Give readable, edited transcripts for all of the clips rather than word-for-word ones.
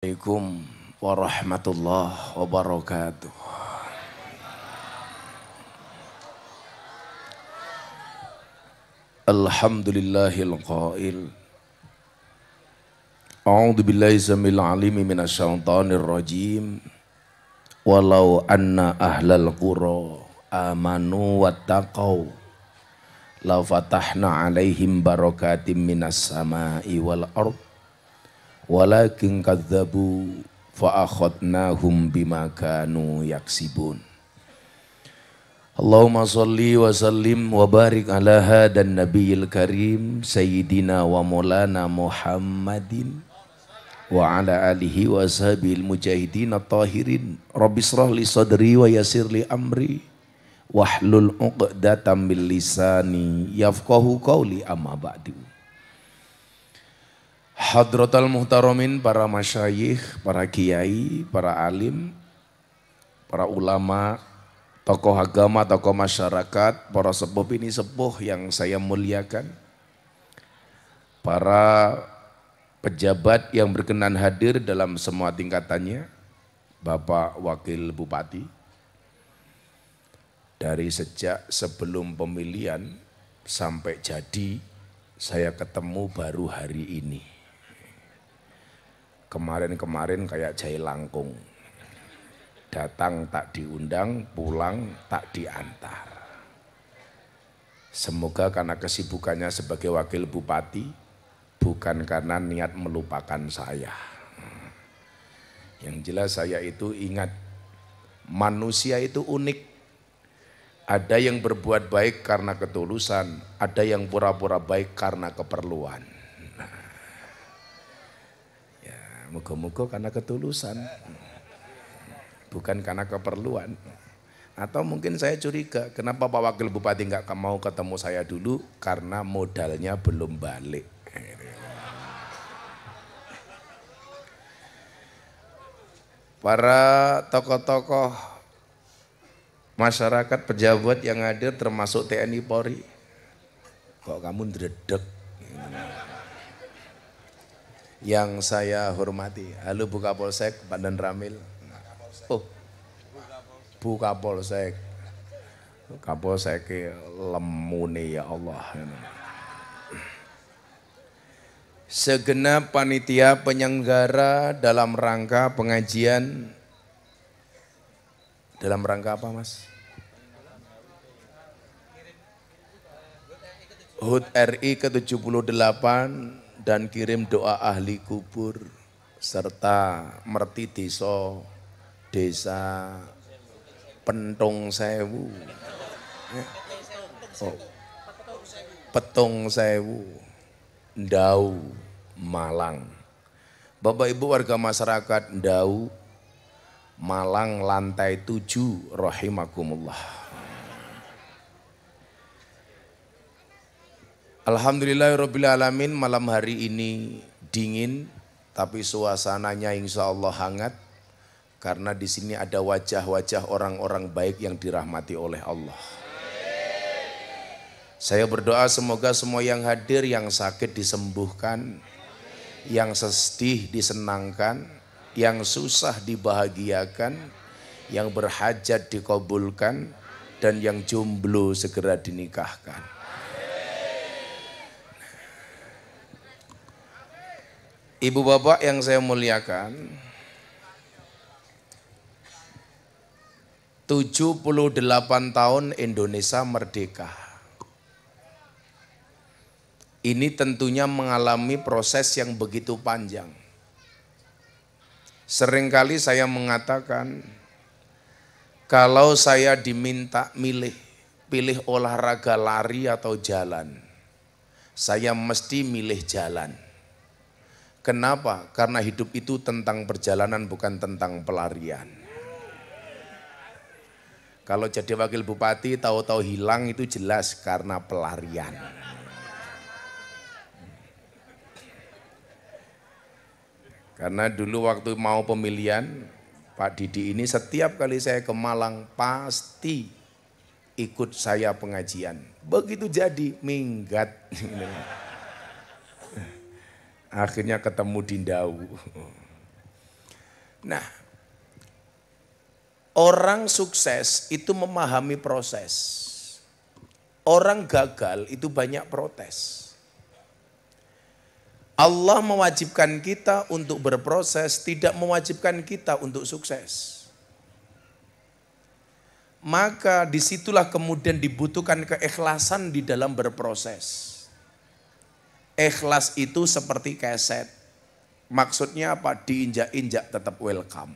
Assalamualaikum warahmatullahi wabarakatuh. Alhamdulillahil qail. A'udzu billahi samil alimi minasyaitonir rajim. Walau anna ahlal qura amanu wattaqau la fatahna alaihim barakatim minas samai wal ardh walakin kadzabu fa akhadnahum bima kanu yaksibun. Allahumma shalli wa sallim wa barik ala hadan nabiyil karim sayyidina wa maulana Muhammadin wa ala alihi wa ashabil mujahidin at-tahirin. Rabbi shrah li sadri wa yassir li amri wahlul 'uqdatam min lisani yafqahu qawli amma ba'du. Hadratal muhtaramin, para masyayikh, para kiai, para alim, para ulama, tokoh agama, tokoh masyarakat, para sepuh ini sepuh yang saya muliakan, para pejabat yang berkenan hadir dalam semua tingkatannya, Bapak Wakil Bupati, dari sejak sebelum pemilihan sampai jadi saya ketemu baru hari ini. Kemarin-kemarin kayak jahe langkung, datang tak diundang, pulang tak diantar. Semoga karena kesibukannya sebagai wakil bupati, bukan karena niat melupakan saya. Yang jelas saya itu ingat, manusia itu unik. Ada yang berbuat baik karena ketulusan, ada yang pura-pura baik karena keperluan. Moga-moga karena ketulusan, bukan karena keperluan. Atau mungkin saya curiga, kenapa Pak Wakil Bupati nggak mau ketemu saya dulu? Karena modalnya belum balik. Para tokoh-tokoh masyarakat, pejabat yang hadir termasuk TNI Polri, kok kamu ndredeg? Yang saya hormati, halo Bu Kapolsek, Pandan Ramil. Oh, Bu Kapolsek, Kapolsek lemune ya Allah. Segenap panitia penyelenggara dalam rangka pengajian, dalam rangka apa Mas? HUT RI ke-78 dan kirim doa ahli kubur serta merti desa Pentung Sewu, Petung Sewu, Ndau, Malang. Bapak Ibu warga masyarakat Ndau, Malang lantai 7 rahimakumullah. Alhamdulillahirabbil alamin, malam hari ini dingin tapi suasananya insya Allah hangat karena di sini ada wajah-wajah orang-orang baik yang dirahmati oleh Allah. Saya berdoa semoga semua yang hadir, yang sakit disembuhkan, yang sedih disenangkan, yang susah dibahagiakan, yang berhajat dikabulkan, dan yang jomblo segera dinikahkan. Ibu bapak yang saya muliakan, 78 tahun Indonesia merdeka. Ini tentunya mengalami proses yang begitu panjang. Seringkali saya mengatakan, kalau saya diminta pilih olahraga lari atau jalan, saya mesti milih jalan. Kenapa? Karena hidup itu tentang perjalanan, bukan tentang pelarian. Kalau jadi wakil bupati tahu-tahu hilang itu jelas karena pelarian. Karena dulu waktu mau pemilihan, Pak Didi ini setiap kali saya ke Malang pasti ikut saya pengajian. Begitu jadi minggat. Akhirnya ketemu di Ndau. Nah, orang sukses itu memahami proses. Orang gagal itu banyak protes. Allah mewajibkan kita untuk berproses, tidak mewajibkan kita untuk sukses. Maka disitulah kemudian dibutuhkan keikhlasan di dalam berproses. Ikhlas itu seperti keset. Maksudnya apa? Diinjak-injak tetap welcome.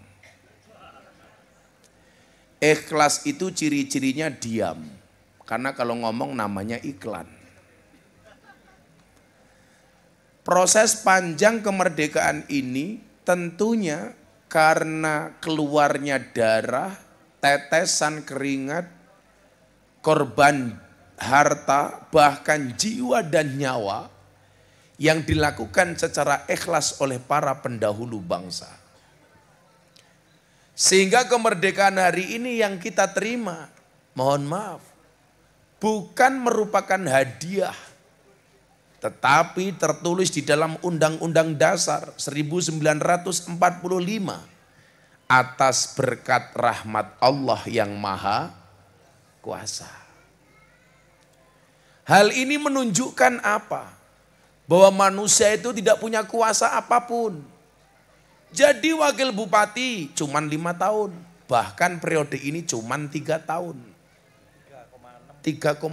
Ikhlas itu ciri-cirinya diam. Karena kalau ngomong namanya iklan. Proses panjang kemerdekaan ini tentunya karena keluarnya darah, tetesan keringat, korban harta, bahkan jiwa dan nyawa yang dilakukan secara ikhlas oleh para pendahulu bangsa. Sehingga kemerdekaan hari ini yang kita terima, mohon maaf, bukan merupakan hadiah, tetapi tertulis di dalam Undang-Undang Dasar 1945 atas berkat rahmat Allah yang Maha Kuasa. Hal ini menunjukkan apa? Bahwa manusia itu tidak punya kuasa apapun. Jadi wakil bupati cuman 5 tahun, bahkan periode ini cuman 3 tahun. 3,6.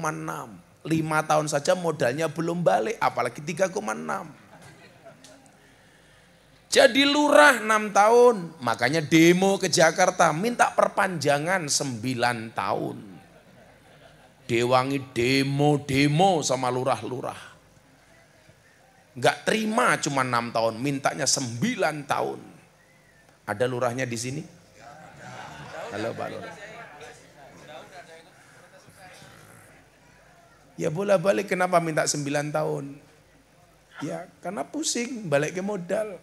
5 tahun saja modalnya belum balik, apalagi 3,6. Jadi lurah 6 tahun, makanya demo ke Jakarta minta perpanjangan 9 tahun. Dewangi demo sama lurah-lurah. Enggak terima cuma 6 tahun, mintanya 9 tahun. Ada lurahnya di sini? Halo Pak Lurah. Ya bolak-balik kenapa minta 9 tahun? Ya karena pusing balik ke modal.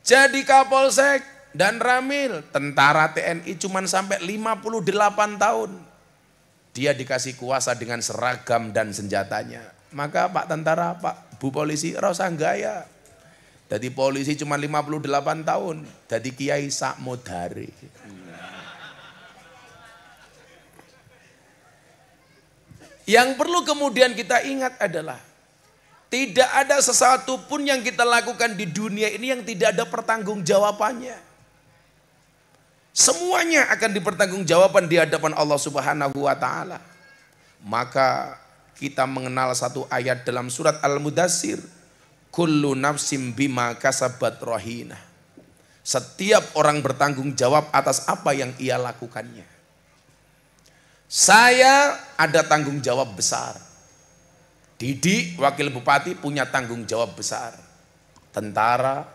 Jadi Kapolsek dan Ramil, tentara TNI cuman sampai 58 tahun. Dia dikasih kuasa dengan seragam dan senjatanya. Maka Pak Tentara, Pak Bu Polisi, rasa gaya. Jadi polisi cuma 58 tahun, jadi Kiai Sakmodari. Yang perlu kemudian kita ingat adalah tidak ada sesuatu pun yang kita lakukan di dunia ini yang tidak ada pertanggungjawabannya. Semuanya akan dipertanggungjawabkan di hadapan Allah Subhanahu wa taala. Maka kita mengenal satu ayat dalam surat Al-Mudassir, kullu nafsim bima kasabat rahina. Setiap orang bertanggung jawab atas apa yang ia lakukannya. Saya ada tanggung jawab besar. Didi wakil bupati punya tanggung jawab besar. Tentara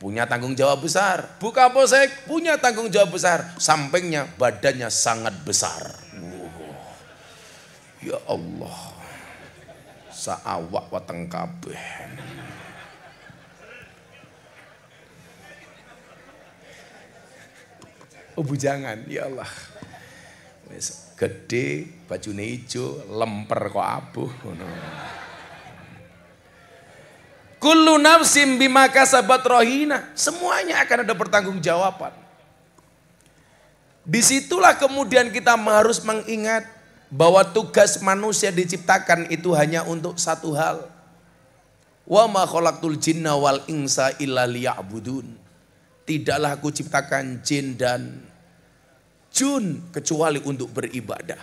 punya tanggung jawab besar. Bu Kapolsek punya tanggung jawab besar. Sampingnya badannya sangat besar. Ya Allah. Saawak wateng kabeh. Oh bujangan, ya Allah. Gede, bajune ijo, lemper kok abuh. Kullu nafsim bima kasabat rahina. Semuanya akan ada pertanggungjawaban. Disitulah kemudian kita harus mengingat bahwa tugas manusia diciptakan itu hanya untuk satu hal. Wa ma khalaqtul jinna wal insa illa liya'budun. Tidaklah aku ciptakan jin dan jun kecuali untuk beribadah.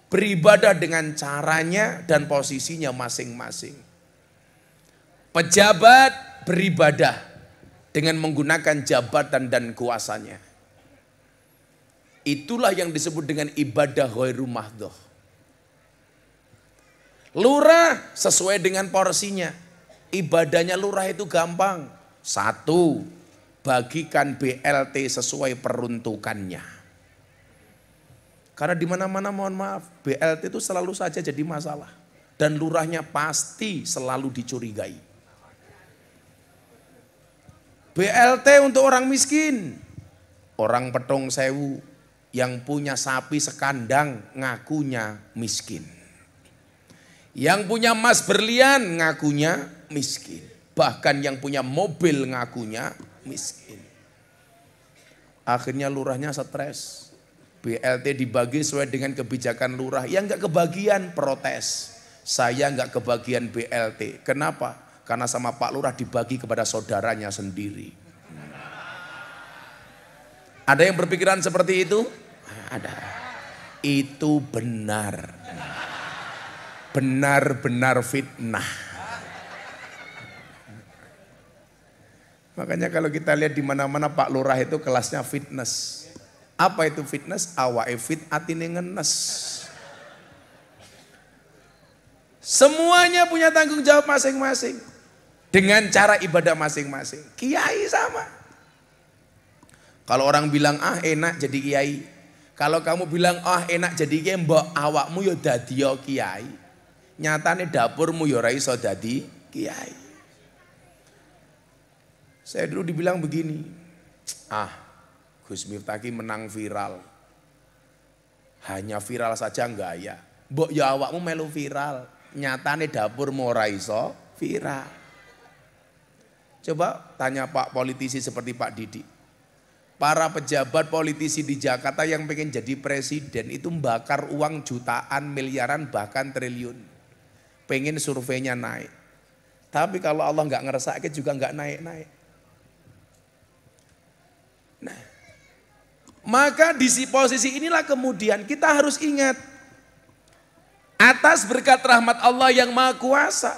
Beribadah dengan caranya dan posisinya masing-masing. Pejabat beribadah dengan menggunakan jabatan dan kuasanya. Itulah yang disebut dengan ibadah ghairu mahdhah. Lurah sesuai dengan porsinya. Ibadahnya lurah itu gampang. 1, bagikan BLT sesuai peruntukannya. Karena di mana-mana mohon maaf, BLT itu selalu saja jadi masalah. Dan lurahnya pasti selalu dicurigai. BLT untuk orang miskin. Orang Petung Sewu yang punya sapi sekandang ngakunya miskin. Yang punya emas berlian ngakunya miskin. bahkan yang punya mobil ngakunya miskin. Akhirnya lurahnya stres. BLT dibagi sesuai dengan kebijakan lurah. Yang nggak kebagian protes. Saya nggak kebagian BLT. Kenapa? Karena sama Pak Lurah dibagi kepada saudaranya sendiri. Ada yang berpikiran seperti itu? Ada. Itu benar. Benar-benar fitnah. Makanya kalau kita lihat di mana-mana Pak Lurah itu kelasnya fitness. Apa itu fitness? Awake fit atine ngenes. Semuanya punya tanggung jawab masing-masing. Dengan cara ibadah masing-masing. Kiai sama. Kalau orang bilang enak jadi kiai. Kalau kamu bilang enak jadi kiai, mbok awakmu ya dadi kiai. Nyatane dapurmu ya ora iso dadi kiai. Saya dulu dibilang begini. Gus Miftah menang viral. Hanya viral saja enggak ya. Mbok ya awakmu melu viral. Nyatane dapurmu ora iso viral. Coba tanya Pak politisi seperti Pak Didi. Para pejabat politisi di Jakarta yang pengen jadi presiden itu membakar uang jutaan, miliaran, bahkan triliun. Pengen surveinya naik. Tapi kalau Allah nggak ngeresake juga nggak naik-naik. Nah, maka di posisi inilah kemudian kita harus ingat. Atas berkat rahmat Allah yang Maha Kuasa.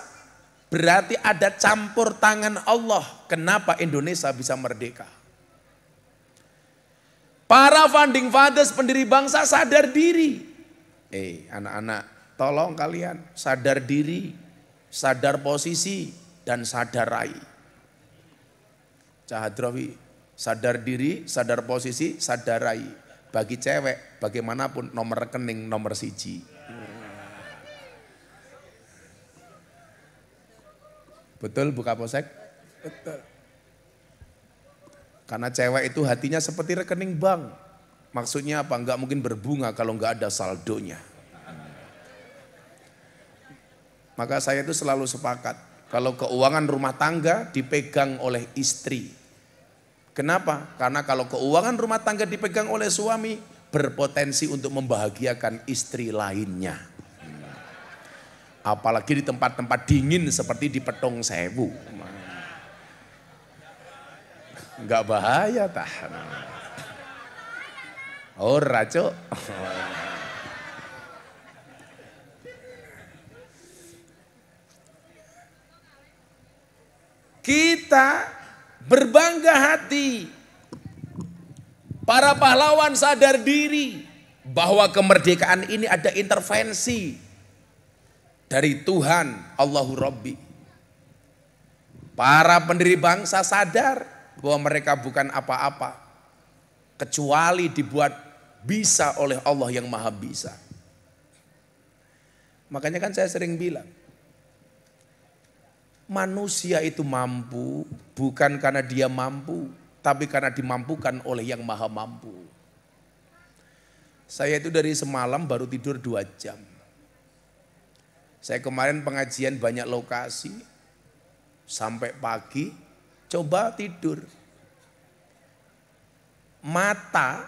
Berarti ada campur tangan Allah. Kenapa Indonesia bisa merdeka? Para founding fathers pendiri bangsa sadar diri. Anak-anak, tolong kalian sadar diri, sadar posisi, dan sadar rai. Cahadrawi, sadar diri, sadar posisi, sadar rai. Bagi cewek, bagaimanapun nomor rekening nomor siji. Betul buka posek? Betul. Karena cewek itu hatinya seperti rekening bank. Maksudnya apa? Enggak mungkin berbunga kalau enggak ada saldonya. Maka saya itu selalu sepakat. Kalau keuangan rumah tangga dipegang oleh istri. Kenapa? Karena kalau keuangan rumah tangga dipegang oleh suami, berpotensi untuk membahagiakan istri lainnya. Apalagi di tempat-tempat dingin seperti di Petung Sewu. Enggak bahaya tah. Ora, Cuk. Kita berbangga hati. Para pahlawan sadar diri bahwa kemerdekaan ini ada intervensi dari Tuhan, Allahu Rabbi. Para pendiri bangsa sadar bahwa mereka bukan apa-apa kecuali dibuat bisa oleh Allah yang Maha Bisa. Makanya kan saya sering bilang, manusia itu mampu bukan karena dia mampu, tapi karena dimampukan oleh yang Maha Mampu. Saya itu dari semalam baru tidur 2 jam. Saya kemarin pengajian banyak lokasi, sampai pagi, coba tidur. Mata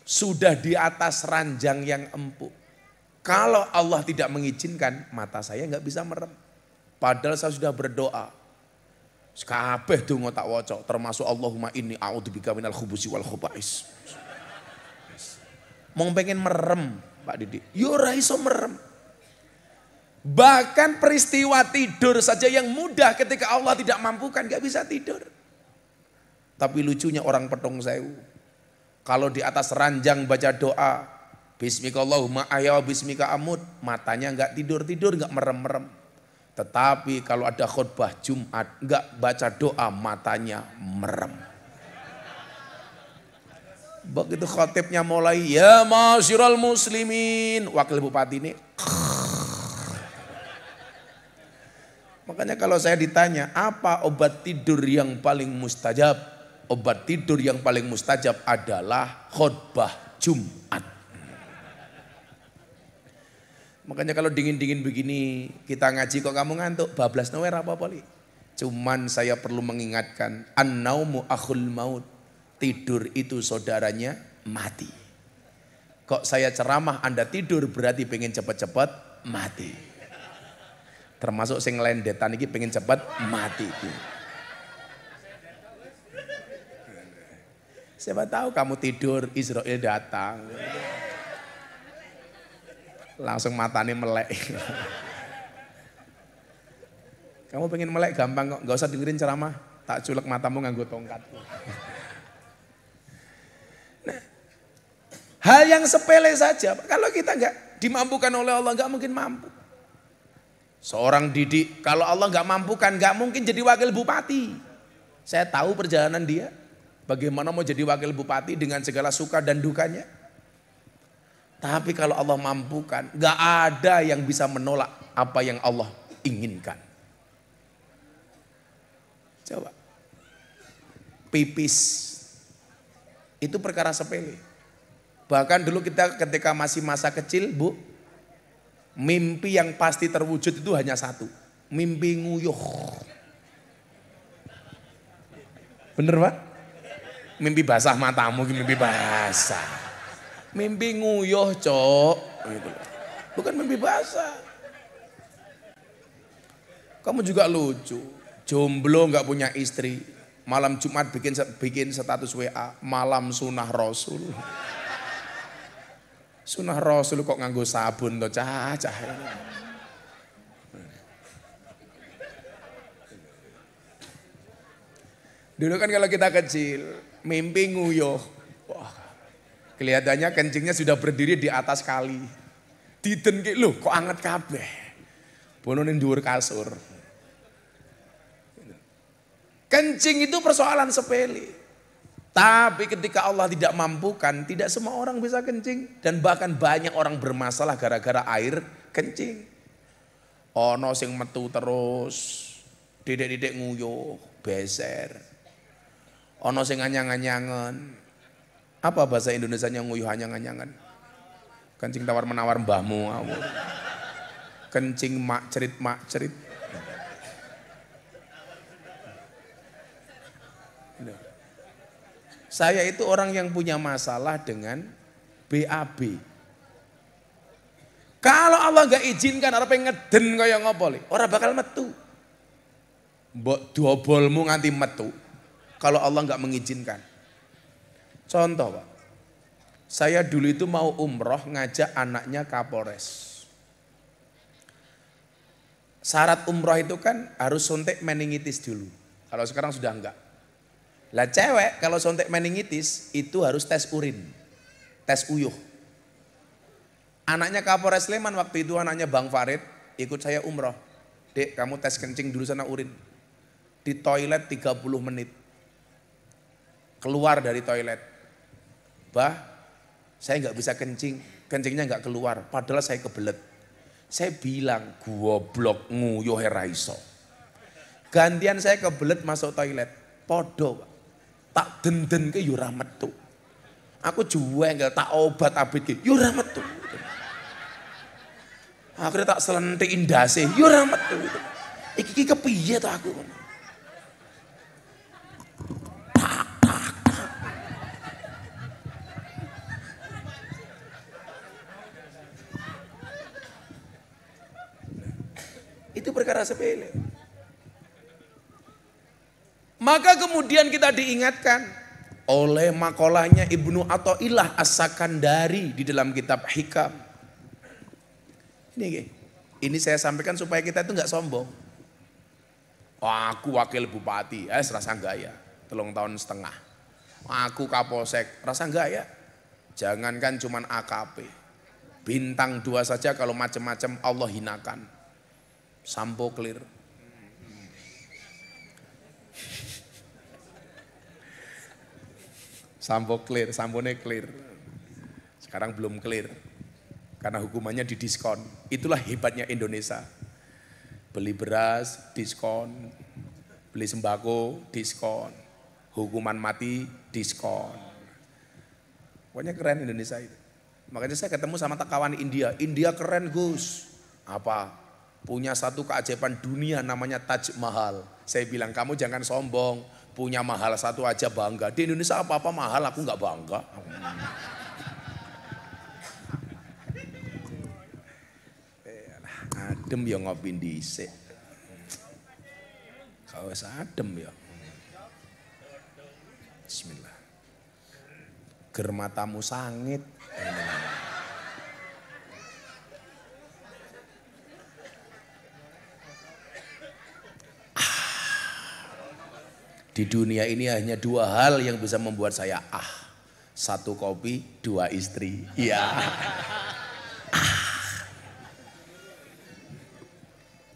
sudah di atas ranjang yang empuk. Kalau Allah tidak mengizinkan, mata saya nggak bisa merem. Padahal saya sudah berdoa. Kabeh donga tak waca, termasuk Allahumma inni a'udzubika minal khubusi wal khubais. Mau pengen merem, Pak Didi. Yo ora iso merem. Bahkan peristiwa tidur saja yang mudah ketika Allah tidak mampukan gak bisa tidur. Tapi lucunya orang Petung Sewu, kalau di atas ranjang baca doa, Bismika Allahumma ahya wa bismika amut, matanya gak tidur-tidur, gak merem-merem. Tetapi kalau ada khutbah Jumat, gak baca doa, matanya merem. Begitu khotibnya mulai, ya ma'asyiral muslimin, wakil bupati ini, makanya kalau saya ditanya, apa obat tidur yang paling mustajab? Obat tidur yang paling mustajab adalah khutbah Jumat. Makanya kalau dingin-dingin begini, kita ngaji kok kamu ngantuk, bablas nowhere apa-apa li. Cuman saya perlu mengingatkan, an-naumu akhul maut. Tidur itu saudaranya mati. Kok saya ceramah Anda tidur berarti pengen cepet-cepet mati. Termasuk sing lendetan iki pengen cepet mati. Siapa tahu kamu tidur, Israel datang. Langsung matanya melek. Kamu pengen melek gampang kok, gak usah dengerin ceramah. Tak culek matamu nganggo tongkat. Nah, hal yang sepele saja. Kalau kita nggak dimampukan oleh Allah, nggak mungkin mampu. Seorang didik, kalau Allah nggak mampukan, nggak mungkin jadi wakil bupati. Saya tahu perjalanan dia. Bagaimana mau jadi wakil bupati dengan segala suka dan dukanya. Tapi kalau Allah mampukan, nggak ada yang bisa menolak apa yang Allah inginkan. Coba. Pipis. Itu perkara sepele. Bahkan dulu kita ketika masih masa kecil, Bu, mimpi yang pasti terwujud itu hanya satu. Mimpi nguyuh. Bener Pak? Mimpi basah matamu, mimpi basah. Mimpi nguyuh, Cok. Bukan mimpi basah. Kamu juga lucu. Jomblo gak punya istri. Malam Jumat bikin status WA. Malam sunah Rasul. Sunah Rasul kok nganggo sabun toh cah-cah. Dulu kan kalau kita kecil, mimpi nguyuh. Wah, kelihatannya kencingnya sudah berdiri di atas kali. Diden ki lho kok anget kabeh. Bonone dhuwur kasur. Kencing itu persoalan sepele. Tapi ketika Allah tidak mampukan, tidak semua orang bisa kencing. Dan bahkan banyak orang bermasalah gara-gara air kencing. Ono sing metu terus, didek-didek nguyuh, beser. Ono sing anyang-anyangan. Apa bahasa Indonesianya nguyuh anyang-anyangan? Kencing tawar menawar mbahmu. Kencing mak cerit. Saya itu orang yang punya masalah dengan BAB. Kalau Allah gak izinkan, orang pengen ngeden kaya ngopo li, orang bakal metu. Mbok dobolmu nganti metu. Kalau Allah gak mengizinkan. Contoh Pak, saya dulu itu mau umroh ngajak anaknya Kapolres. Syarat umroh itu kan harus suntik meningitis dulu. Kalau sekarang sudah enggak. Lah cewek kalau suntik meningitis itu harus tes urin, tes uyuh. Anaknya Kapolres Sleman waktu itu anaknya Bang Farid ikut saya umroh. Dek kamu tes kencing dulu sana urin. Di toilet 30 menit. Keluar dari toilet. Bah saya nggak bisa kencing, kencingnya nggak keluar padahal saya kebelet. Saya bilang goblok nguyuh ra iso. Gantian saya kebelet masuk toilet. Podo tak denden ke yura metu. Aku juwe enggak tak obat abit ke yura metu. Akhirnya tak selentik indase yura metu. Iki kepiye to aku. Itu perkara sepele. Maka kemudian kita diingatkan oleh makolahnya Ibnu Athaillah As-Sakandari di dalam kitab Hikam. Ini saya sampaikan supaya kita itu nggak sombong. Wah, aku wakil bupati, rasa gaya, 3 tahun setengah. Aku kapolsek, rasa gaya. Jangankan cuman AKP, bintang 2 saja kalau macam-macam Allah hinakan. Sampo clear. Sampo clear, sampone clear. Sekarang belum clear. Karena hukumannya didiskon. Itulah hebatnya Indonesia. Beli beras, diskon. Beli sembako, diskon. Hukuman mati, diskon. Pokoknya keren Indonesia itu. Makanya saya ketemu sama kawan India. India keren Gus. Apa? Punya satu keajaiban dunia namanya Taj Mahal. Saya bilang kamu jangan sombong, punya mahal satu aja bangga. Di Indonesia apa-apa mahal aku nggak bangga. Adem ya ngopi dhisik. Kau adem ya. Bismillah. Ger matamu sangit. Di dunia ini hanya dua hal yang bisa membuat saya satu kopi, dua istri. Iya.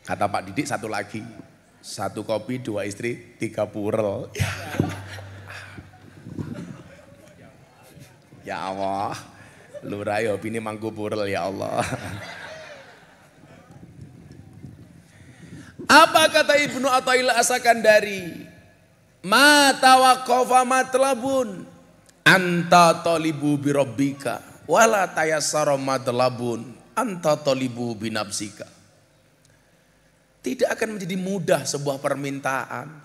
Kata Pak Didik satu lagi, satu kopi, dua istri, tiga purel. Ya Allah, lurah ya ini mangku purel ya Allah. Apa kata Ibnu Athaillah As-Sakandari? Ma tawaqqafa matlabun anta talibu bi rabbika wala tayassara matlabun anta talibu bi nafsika. Tidak akan menjadi mudah sebuah permintaan.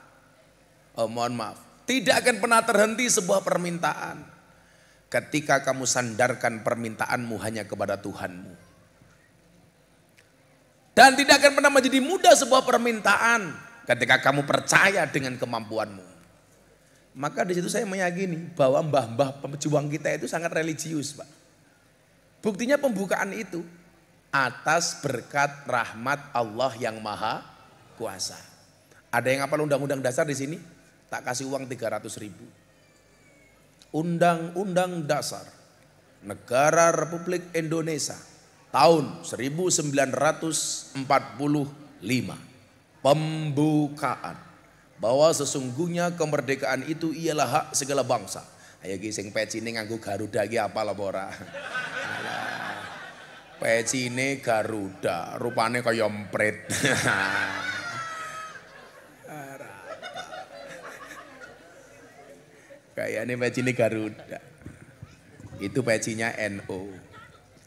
Mohon maaf, tidak akan pernah terhenti sebuah permintaan ketika kamu sandarkan permintaanmu hanya kepada Tuhanmu. Dan tidak akan pernah menjadi mudah sebuah permintaan ketika kamu percaya dengan kemampuanmu. Maka di situ saya meyakini bahwa mbah-mbah pejuang kita itu sangat religius, Pak. Buktinya pembukaan itu atas berkat rahmat Allah yang maha kuasa. Ada yang hafal undang-undang dasar di sini? Tak kasih uang 300.000. Undang-undang dasar Negara Republik Indonesia tahun 1945. Pembukaan bahwa sesungguhnya kemerdekaan itu ialah hak segala bangsa. Ayo ki sing pecine nganggo Garuda iki apal apa ora? Pecine Garuda, rupane kaya emprit. Kayaknya pecine Garuda. Itu pecinya NU.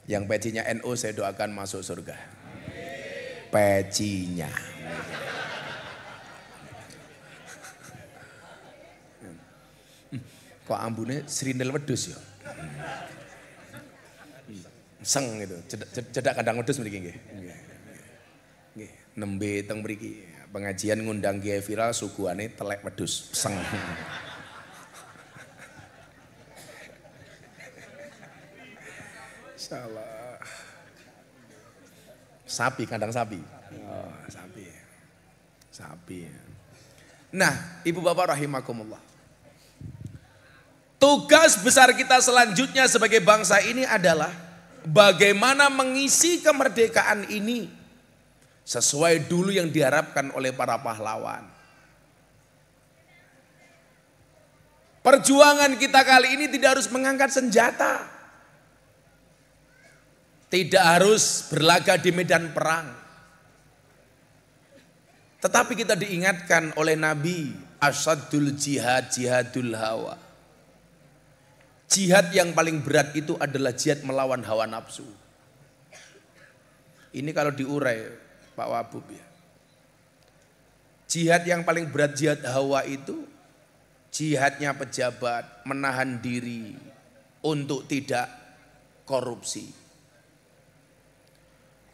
Yang pecinya NU saya doakan masuk surga. Pecinya. Kok ambune srindel wedhus ya? Seng gitu, cedak kandang wedhus mriki nggih. Nggih, nembe teng mriki pengajian ngundang kiai viral suguhane telek wedhus, seng. Insyaallah. Sapi, kandang sapi. Oh, sapi. Sapi. Nah, Ibu Bapak rahimakumullah. Tugas besar kita selanjutnya sebagai bangsa ini adalah bagaimana mengisi kemerdekaan ini sesuai dulu yang diharapkan oleh para pahlawan. Perjuangan kita kali ini tidak harus mengangkat senjata. Tidak harus berlaga di medan perang. Tetapi kita diingatkan oleh Nabi, asyadul jihad jihadul hawa. Jihad yang paling berat itu adalah jihad melawan hawa nafsu. Ini kalau diurai Pak Wabub ya. Jihad yang paling berat jihad hawa itu jihadnya pejabat menahan diri untuk tidak korupsi.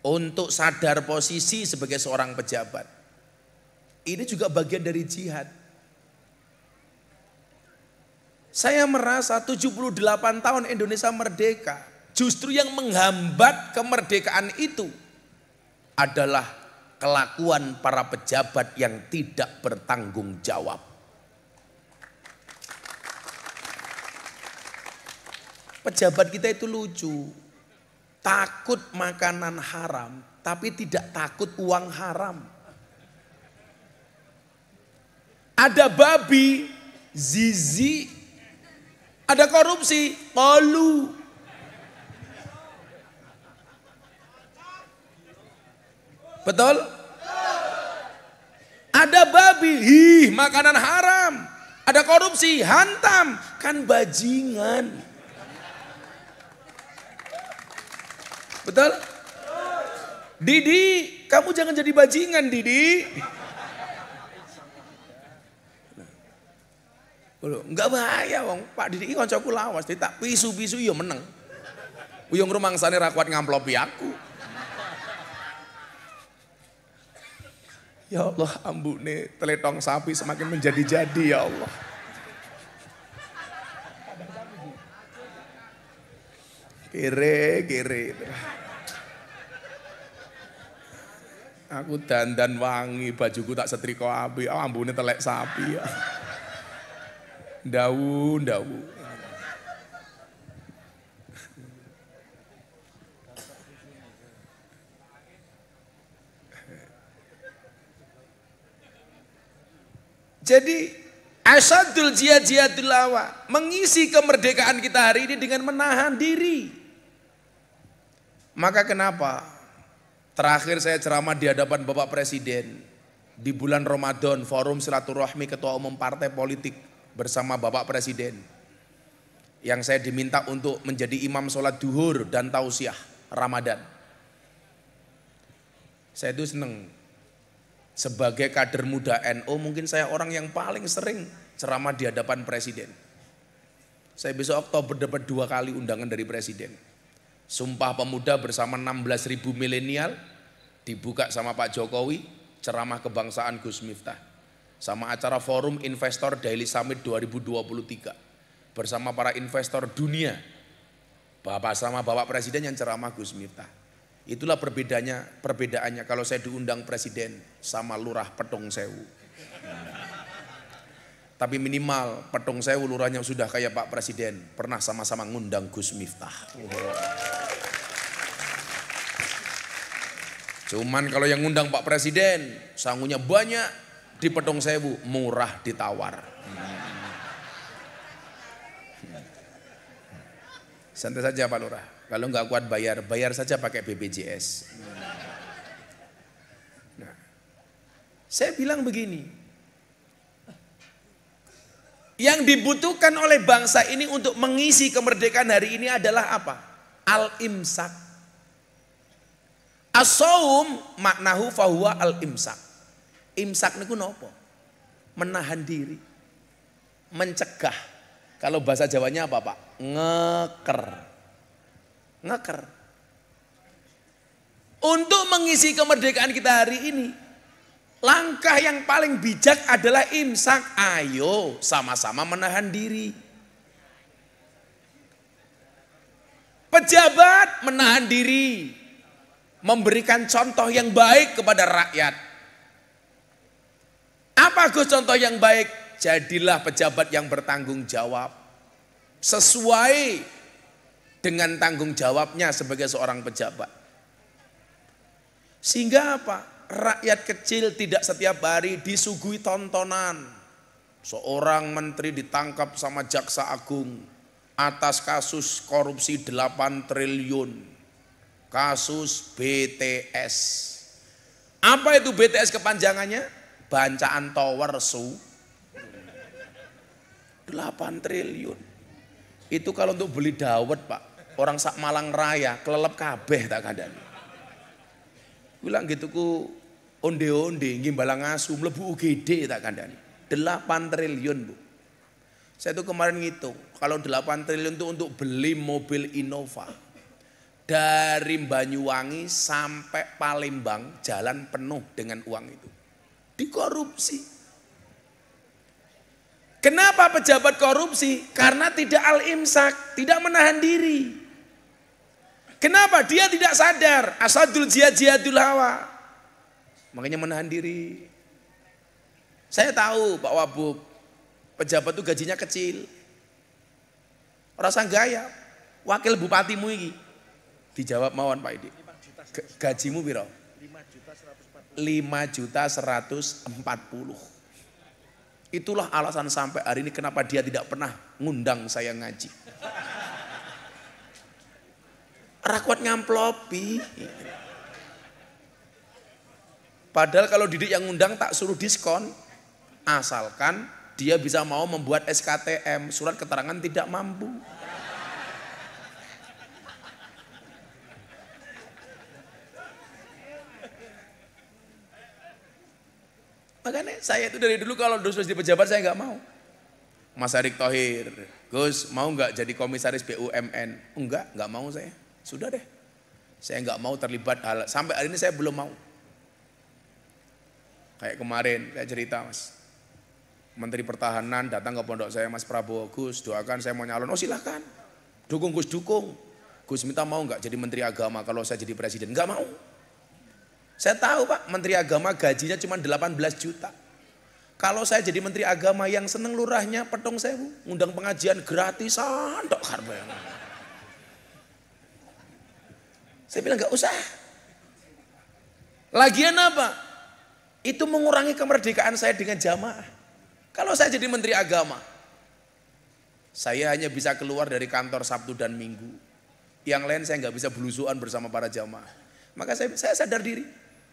Untuk sadar posisi sebagai seorang pejabat. Ini juga bagian dari jihad. Saya merasa 78 tahun Indonesia merdeka. Justru yang menghambat kemerdekaan itu adalah kelakuan para pejabat yang tidak bertanggung jawab. Pejabat kita itu lucu. Takut makanan haram, tapi tidak takut uang haram. Ada babi, zizi, ada korupsi, palu. Betul? Ada babi, makanan haram. Ada korupsi, hantam, kan bajingan. Betul? Didi, kamu jangan jadi bajingan, Didi. Enggak bahaya wong. Pak Didik iki kancaku lawas, tak pisu-pisu ya meneng. Uyung rumangsane ra kuat ngamplopi aku. Ya Allah, ambune teletong sapi semakin menjadi-jadi ya Allah. Kere. Aku dandan wangi, bajuku tak setrika api, ambune telek sapi ya. Dawu. Jadi asadul jihadul lawa, mengisi kemerdekaan kita hari ini dengan menahan diri. Maka kenapa terakhir saya ceramah di hadapan Bapak Presiden di bulan Ramadan, forum silaturahmi ketua umum partai politik bersama Bapak Presiden, yang saya diminta untuk menjadi imam sholat duhur dan tausiah Ramadan. Saya itu seneng. Sebagai kader muda NU mungkin saya orang yang paling sering ceramah di hadapan Presiden. Saya besok Oktober dapat 2 kali undangan dari Presiden. Sumpah Pemuda bersama 16.000 milenial dibuka sama Pak Jokowi, ceramah kebangsaan Gus Miftah. Sama acara Forum Investor Daily Summit 2023 bersama para investor dunia. Sama Bapak Presiden yang ceramah Gus Miftah. Itulah perbedaannya kalau saya diundang presiden sama lurah Petung Sewu. Tapi minimal Petung Sewu lurahnya sudah kayak Pak Presiden, pernah sama-sama ngundang Gus Miftah. Cuman kalau yang ngundang Pak Presiden, sangunya banyak, di Petung Sewu murah ditawar. Santai saja Pak Lurah. Kalau nggak kuat bayar saja pakai BPJS. Nah, saya bilang begini, yang dibutuhkan oleh bangsa ini untuk mengisi kemerdekaan hari ini adalah apa? Al-imsak. As-saum maknahu fahuwa al-imsak. Imsak niku nopo? Menahan diri, mencegah. Kalau bahasa Jawanya apa Pak? Ngeker. Untuk mengisi kemerdekaan kita hari ini, langkah yang paling bijak adalah imsak. Ayo sama-sama menahan diri. Pejabat menahan diri, memberikan contoh yang baik kepada rakyat. Apa Gus contoh yang baik? Jadilah pejabat yang bertanggung jawab, sesuai dengan tanggung jawabnya sebagai seorang pejabat. Sehingga apa? Rakyat kecil tidak setiap hari disuguhi tontonan. Seorang menteri ditangkap sama jaksa agung atas kasus korupsi 8 triliun. Kasus BTS. Apa itu BTS kepanjangannya? Bancaan Tower Su. 8 triliun. Itu kalau untuk beli dawet Pak, orang sak Malang Raya kelelep kabeh tak kandani. Bilang gitu ku onde-onde ngimbalang asu mlebu UGD tak kandani. 8 triliun Bu. Saya tuh kemarin ngitung, kalau 8 triliun itu untuk beli mobil Innova. Dari Banyuwangi sampai Palembang jalan penuh dengan uang itu. Dikorupsi. Kenapa pejabat korupsi? Karena tidak al-imsak, tidak menahan diri. Kenapa? Dia tidak sadar, asadul jihadul hawa. Makanya menahan diri. Saya tahu Pak Wabub, pejabat itu gajinya kecil. Rasa gaya, wakil bupatimu ini. Dijawab mawon Pak Idi. Gajimu piro? 5.140.000. Itulah alasan sampai hari ini kenapa dia tidak pernah ngundang saya ngaji. Rakwat ngamplopi. Padahal kalau Didik yang ngundang tak suruh diskon. Asalkan dia bisa mau membuat SKTM, surat keterangan tidak mampu. Makanya saya itu dari dulu kalau dulu di pejabat saya nggak mau. Mas Erick Thohir, Gus mau nggak jadi komisaris BUMN? Enggak mau saya. Sudah deh, saya nggak mau terlibat hal, sampai hari ini saya belum mau. Kayak kemarin saya cerita Mas, Menteri Pertahanan datang ke pondok saya, Mas Prabowo, Gus doakan saya mau nyalon. Oh silahkan, dukung Gus dukung. Gus minta mau nggak jadi Menteri Agama kalau saya jadi presiden? Nggak mau. Saya tahu Pak, Menteri Agama gajinya cuma 18 juta. Kalau saya jadi Menteri Agama yang seneng lurahnya petong sewu, ngundang pengajian gratisan tok karben. Saya bilang nggak usah. Lagian apa? Itu mengurangi kemerdekaan saya dengan jamaah. Kalau saya jadi Menteri Agama, saya hanya bisa keluar dari kantor Sabtu dan Minggu. Yang lain saya nggak bisa belusuan bersama para jamaah. Maka saya sadar diri.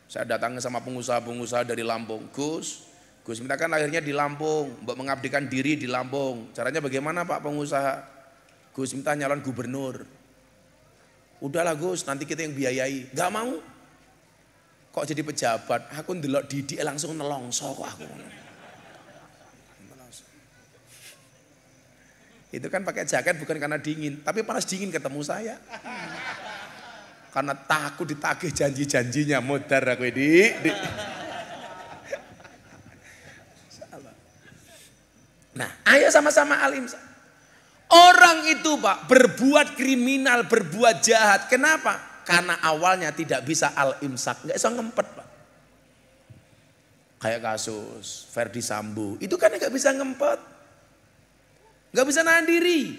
Saya datang sama pengusaha-pengusaha dari Lampung. Gus minta kan lahirnya di Lampung, mbak mengabdikan diri di Lampung. Caranya bagaimana Pak pengusaha? Gus minta nyalon gubernur. Udahlah Gus, nanti kita yang biayai. Nggak mau. Kok jadi pejabat, aku ndelok Didik langsung nelongso kok aku. Itu kan pakai jaket bukan karena dingin, tapi panas dingin ketemu saya. Karena takut ditagih janji-janjinya, modar aku ini. Nah, ayo sama-sama alim. Orang itu Pak berbuat kriminal, berbuat jahat. Kenapa? Karena awalnya tidak bisa al-imsak, nggak bisa ngempet Pak. Kayak kasus Verdi Sambo, itu kan nggak bisa ngempet, nggak bisa nahan diri.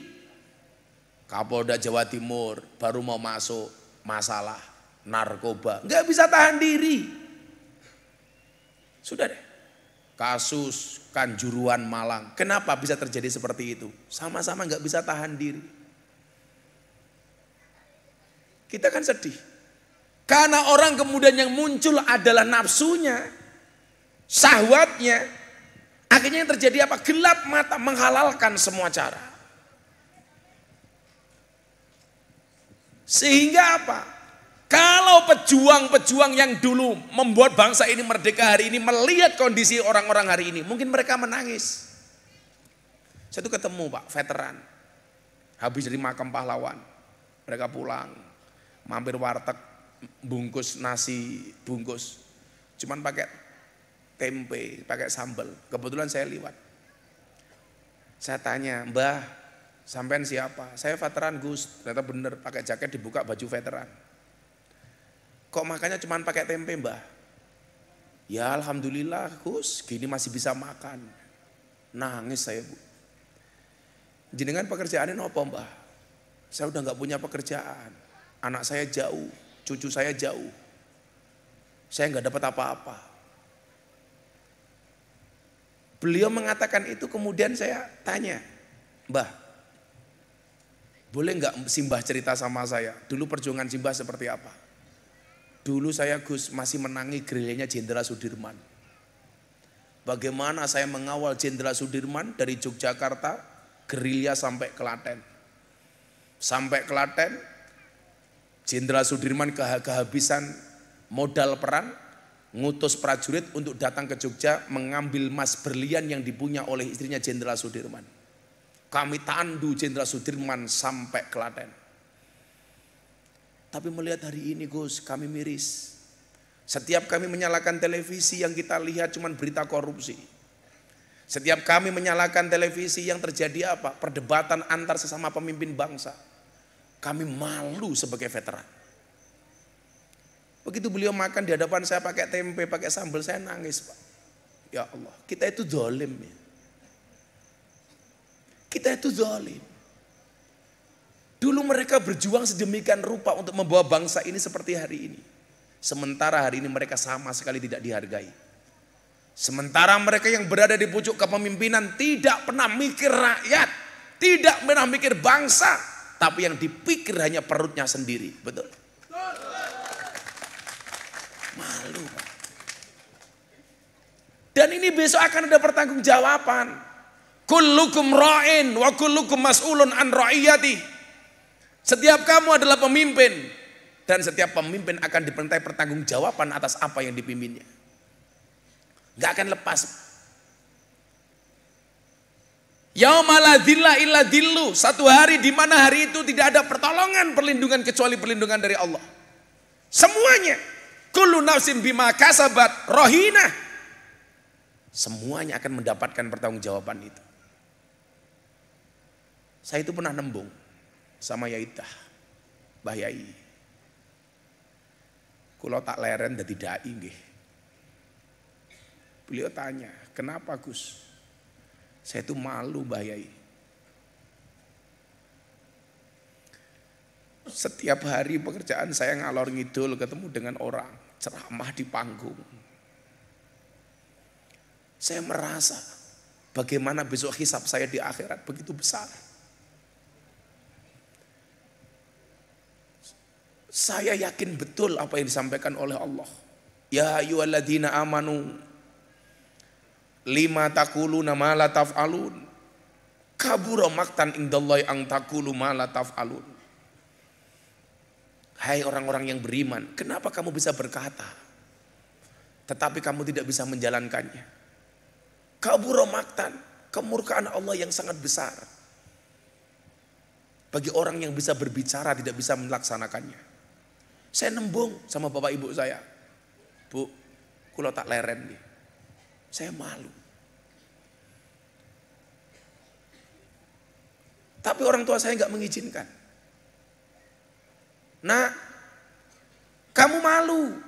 Kapolda Jawa Timur baru mau masuk masalah narkoba, nggak bisa tahan diri. Sudah deh, kasus Kanjuruhan Malang, kenapa bisa terjadi seperti itu? Sama-sama nggak bisa tahan diri. Kita kan sedih. Karena orang kemudian yang muncul adalah nafsunya, syahwatnya. Akhirnya yang terjadi apa? Gelap mata, menghalalkan semua cara. Sehingga apa? Kalau pejuang-pejuang yang dulu membuat bangsa ini merdeka hari ini melihat kondisi orang-orang hari ini, mungkin mereka menangis. Saya tuh ketemu Pak, veteran. Habis dari makam pahlawan, mereka pulang. Mampir warteg, bungkus nasi bungkus, cuman pakai tempe, pakai sambal. Kebetulan saya liwat. Saya tanya, Mbah, sampean siapa? Saya veteran Gus. Ternyata bener, pakai jaket dibuka baju veteran. Kok makannya cuman pakai tempe Mbah? Ya alhamdulillah Gus, gini masih bisa makan. Nangis saya Bu. Jenengan pekerjaannya apa Mbah? Saya udah nggak punya pekerjaan. Anak saya jauh, cucu saya jauh. Saya nggak dapat apa-apa. Beliau mengatakan itu, kemudian saya tanya, Mbah, boleh nggak Simbah cerita sama saya? Dulu perjuangan Simbah seperti apa? Dulu saya Gus masih menangi gerilyanya Jenderal Sudirman. Bagaimana saya mengawal Jenderal Sudirman dari Yogyakarta, gerilya sampai Klaten. Sampai Klaten, Jenderal Sudirman kehabisan modal perang, ngutus prajurit untuk datang ke Jogja mengambil emas berlian yang dipunya oleh istrinya Jenderal Sudirman. Kami tandu Jenderal Sudirman sampai Klaten. Tapi melihat hari ini Gus, kami miris. Setiap kami menyalakan televisi yang kita lihat cuma berita korupsi. Setiap kami menyalakan televisi yang terjadi apa? Perdebatan antar sesama pemimpin bangsa. Kami malu sebagai veteran. Begitu beliau makan di hadapan saya pakai tempe, pakai sambal, saya nangis Pak. Ya Allah, kita itu zalim ya. Kita itu zalim. Dulu mereka berjuang sedemikian rupa untuk membawa bangsa ini seperti hari ini. Sementara hari ini mereka sama sekali tidak dihargai. Sementara mereka yang berada di pucuk kepemimpinan tidak pernah mikir rakyat, tidak pernah mikir bangsa, tapi yang dipikir hanya perutnya sendiri. Betul? Malu Pak. Dan ini besok akan ada pertanggungjawaban. Kullukum ra'in wa kullukum mas'ulun an ra'iyati. Setiap kamu adalah pemimpin, dan setiap pemimpin akan dimintai pertanggungjawaban atas apa yang dipimpinnya. Gak akan lepas. Yauma la dzilla illa dzillu, satu hari di mana hari itu tidak ada pertolongan, perlindungan kecuali perlindungan dari Allah. Semuanya, kullu nafsin bima kasabat rohina, semuanya akan mendapatkan pertanggungjawaban itu. Saya itu pernah nembung sama Yaitah, Mbah Yai. Kulo tak leren dadi dai nggih. Beliau tanya, kenapa Gus? Saya itu malu Mbah Yai. Setiap hari pekerjaan saya ngalor ngidul ketemu dengan orang, ceramah di panggung. Saya merasa bagaimana besok hisab saya di akhirat begitu besar. Saya yakin betul apa yang disampaikan oleh Allah. Ya ayyuhalladzina amanu lima taquluna ma la taf'alun. Kabura maqtan indallahi ang taqulu ma la taf'alun. Hai orang-orang yang beriman, kenapa kamu bisa berkata tetapi kamu tidak bisa menjalankannya? Kabura maqtan, kemurkaan Allah yang sangat besar bagi orang yang bisa berbicara tidak bisa melaksanakannya. Saya nembung sama bapak ibu saya, Bu, kulo tak leren nih. Saya malu. Tapi orang tua saya nggak mengizinkan. Nah, kamu malu.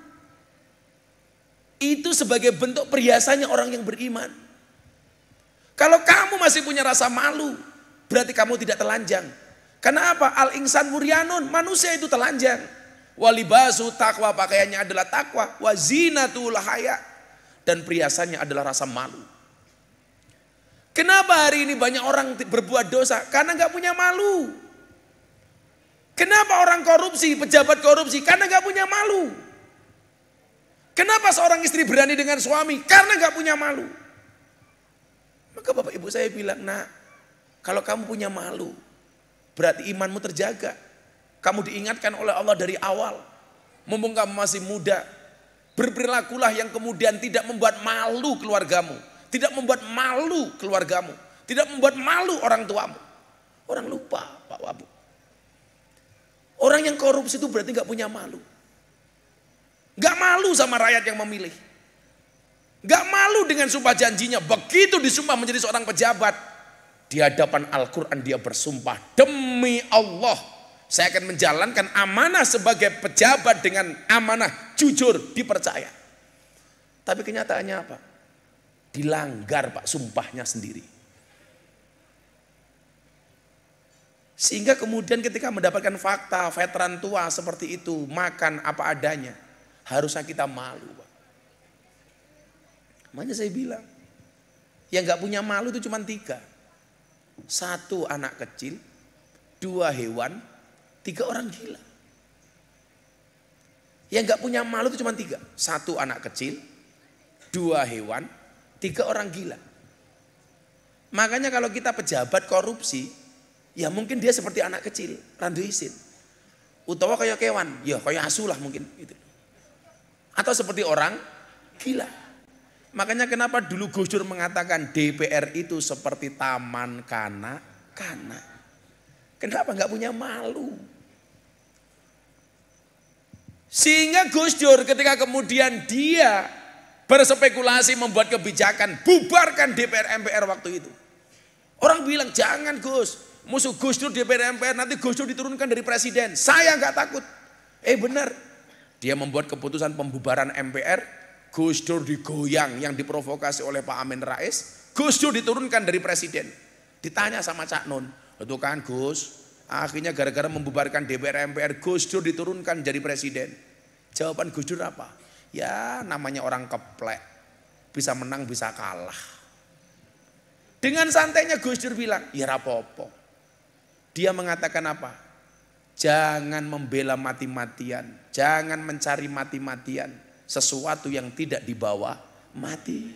Itu sebagai bentuk perhiasannya orang yang beriman. Kalau kamu masih punya rasa malu, berarti kamu tidak telanjang. Karena apa? Al-insan muryanun, manusia itu telanjang. Walibasu takwa, pakaiannya adalah takwa. Wazinatul haya, dan perhiasannya adalah rasa malu. Kenapa hari ini banyak orang berbuat dosa? Karena nggak punya malu. Kenapa orang korupsi, pejabat korupsi? Karena nggak punya malu. Kenapa seorang istri berani dengan suami? Karena nggak punya malu. Maka bapak ibu saya bilang, nah, kalau kamu punya malu, berarti imanmu terjaga. Kamu diingatkan oleh Allah dari awal. Mumpung kamu masih muda, berperilakulah yang kemudian tidak membuat malu keluargamu. Tidak membuat malu keluargamu. Tidak membuat malu orang tuamu. Orang lupa Pak Wabu. Orang yang korupsi itu berarti gak punya malu. Gak malu sama rakyat yang memilih. Gak malu dengan sumpah janjinya. Begitu disumpah menjadi seorang pejabat, di hadapan Al-Quran dia bersumpah, demi Allah, saya akan menjalankan amanah sebagai pejabat dengan amanah, jujur, dipercaya. Tapi kenyataannya apa? Dilanggar Pak sumpahnya sendiri. Sehingga kemudian ketika mendapatkan fakta veteran tua seperti itu, makan apa adanya, harusnya kita malu Pak. Makanya saya bilang, yang gak punya malu itu cuma 3. 1 anak kecil, 2 hewan, 3 orang gila. Yang gak punya malu itu cuma 3. 1 anak kecil, 2 hewan, 3 orang gila. Makanya kalau kita pejabat korupsi, ya mungkin dia seperti anak kecil, randu isin. Utawa kayak kewan, ya kayak asu lah mungkin. Gitu. Atau seperti orang gila. Makanya kenapa dulu Gus Dur mengatakan DPR itu seperti taman kanak-kanak. Kenapa nggak punya malu? Sehingga Gus Dur ketika kemudian dia berspekulasi membuat kebijakan, bubarkan DPR MPR waktu itu. Orang bilang jangan Gus, musuh Gus Dur DPR MPR, nanti Gus Dur diturunkan dari presiden. Saya nggak takut. Benar, dia membuat keputusan pembubaran MPR, Gus Dur digoyang yang diprovokasi oleh Pak Amin Rais, Gus Dur diturunkan dari presiden. Ditanya sama Cak Nun, itu kan Gus, akhirnya gara-gara membubarkan DPR MPR, Gus Dur diturunkan jadi presiden. Jawaban Gus Dur apa? Ya namanya orang keplek, bisa menang bisa kalah. Dengan santainya Gus Dur bilang, ya rapopo. Dia mengatakan apa? Jangan membela mati-matian, jangan mencari mati-matian sesuatu yang tidak dibawa mati.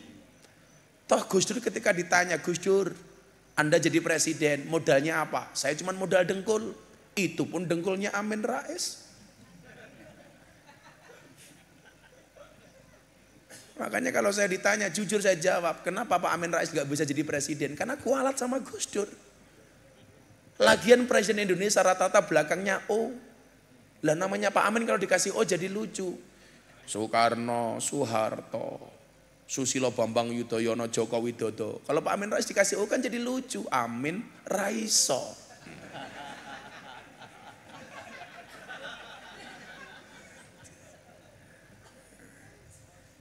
Toh Gus Dur ketika ditanya, Gus Dur, Anda jadi presiden, modalnya apa? Saya cuma modal dengkul. Itu pun dengkulnya Amin Rais. Makanya kalau saya ditanya, jujur saya jawab, kenapa Pak Amin Rais gak bisa jadi presiden? Karena kualat sama Gus Dur. Lagian presiden Indonesia rata-rata belakangnya O. Lah namanya Pak Amin kalau dikasih O jadi lucu. Soekarno, Soeharto, Susilo Bambang Yudhoyono, Joko Widodo. Kalau Pak Amin Rais dikasih O kan jadi lucu. Amin Raiso.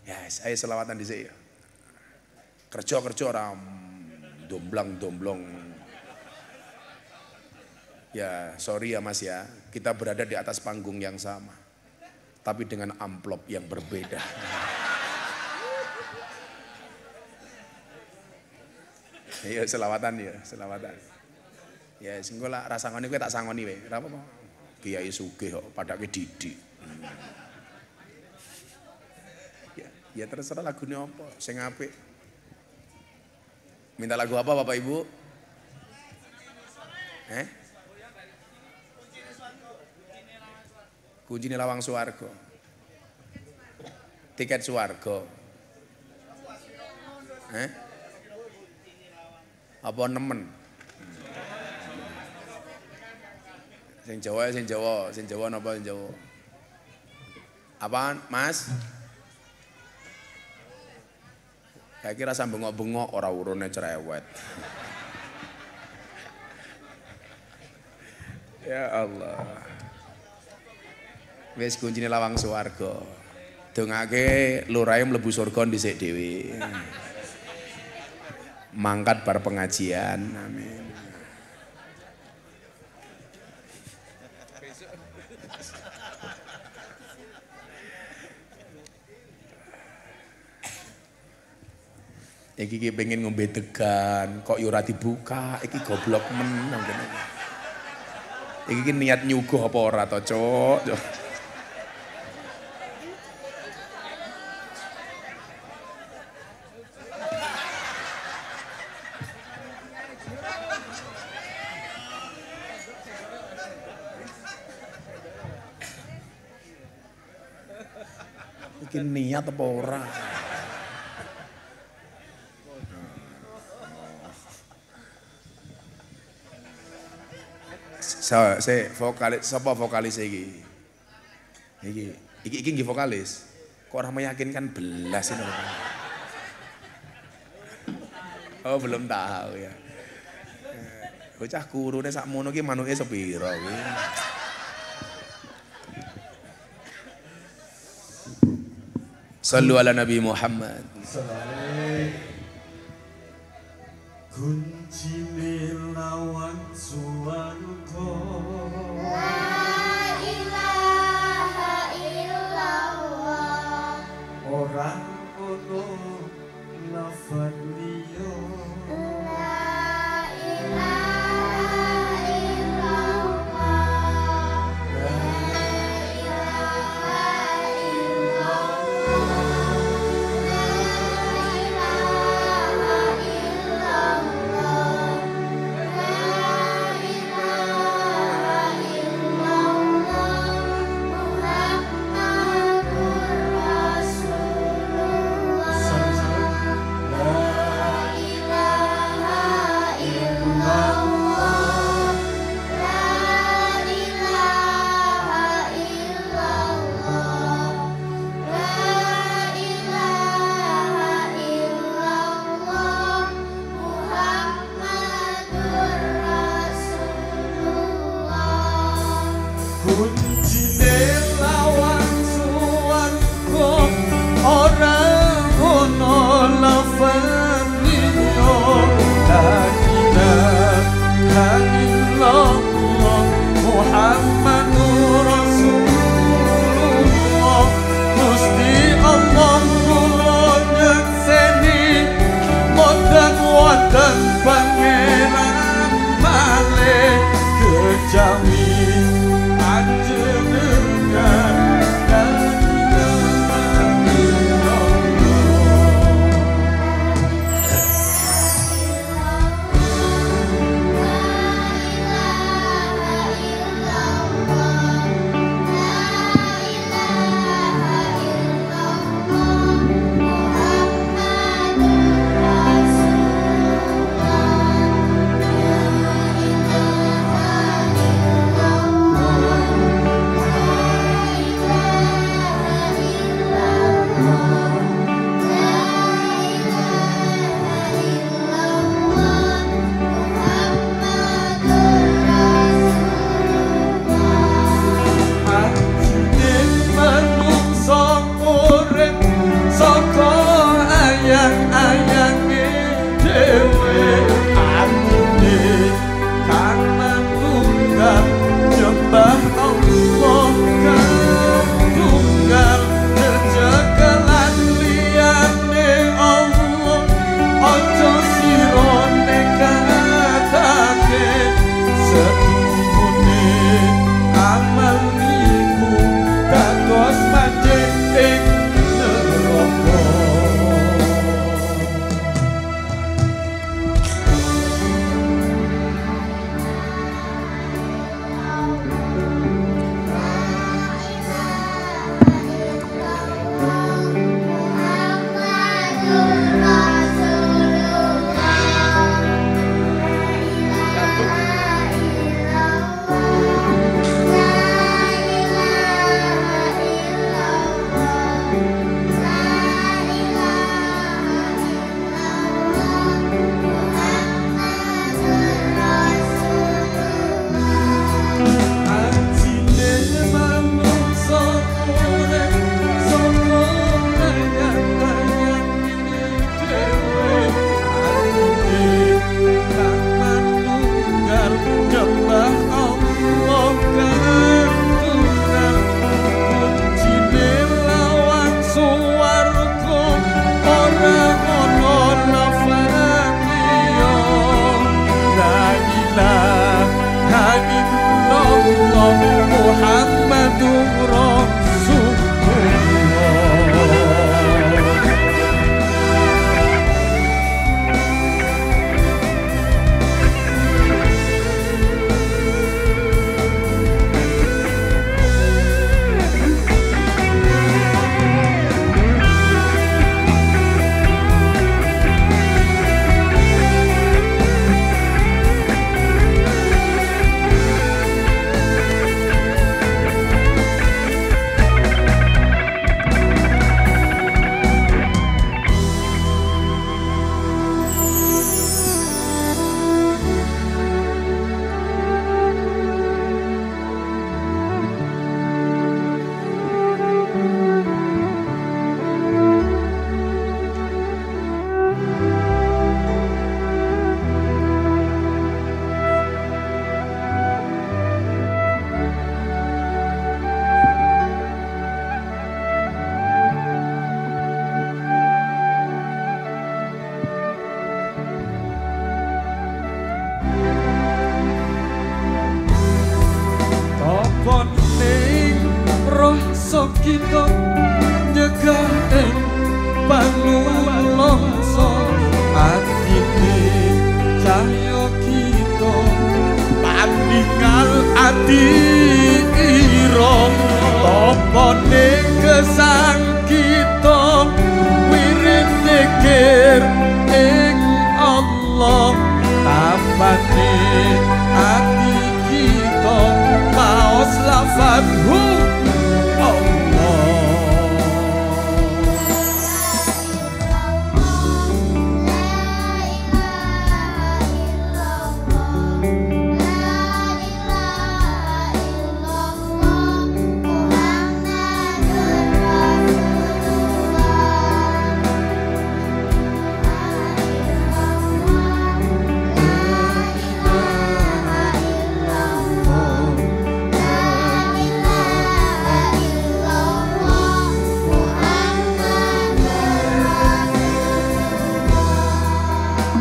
Yes, ayo selawatan di sini. Kerja orang domblong. Ya, sorry ya Mas ya, kita berada di atas panggung yang sama, tapi dengan amplop yang berbeda. Iya selawatan ya, selawatan. Ya, singgola rasa ngoni kowe tak sangoni wae. Ora apa-apa. Kiai sugih kok padake didik. Ya terserah lagunya apa, sing apik. Minta lagu apa Bapak Ibu? Kuncine lawang swarga. Tiket swarga. Apa nemen? Sing Jawa napa sing Jawa? Apaan, Mas? Kayak kira rasa bengok-bengok ora urune cerewet. Ya Allah. Wis kuncine lawang swarga. Dongake lurahe mlebu surga dhisik dhewe. Mangkat bar pengajian. Amin. Iki pengen ngombe degan, kok yo ora dibuka, iki goblok men. Iki niat nyuguh apa ora to, Cuk? Iki niat apa ora? Saya vokalis, sapa vokalis iki? Iki nggih vokalis. Kok ora meyakinkan belas ini. Oh, belum tahu ya. Bocah kurune sakmono ki manuke sepira kuwi. Sallu ala Nabi Muhammad. Kuncine lawan swarga. La ilaha illallah. Ora ono lafaz liya. La ilaha illallah. La ilaha Kuncine lawan swarga. Ora ono lafaz liya. La ilaha illallah Muhammadur Rasulullah. Kita nyegah ing panulangsa atine cahya kita pandingal ati ira topone gesang kita wirid zikir ing Allah tapane ati kita maos lafadhu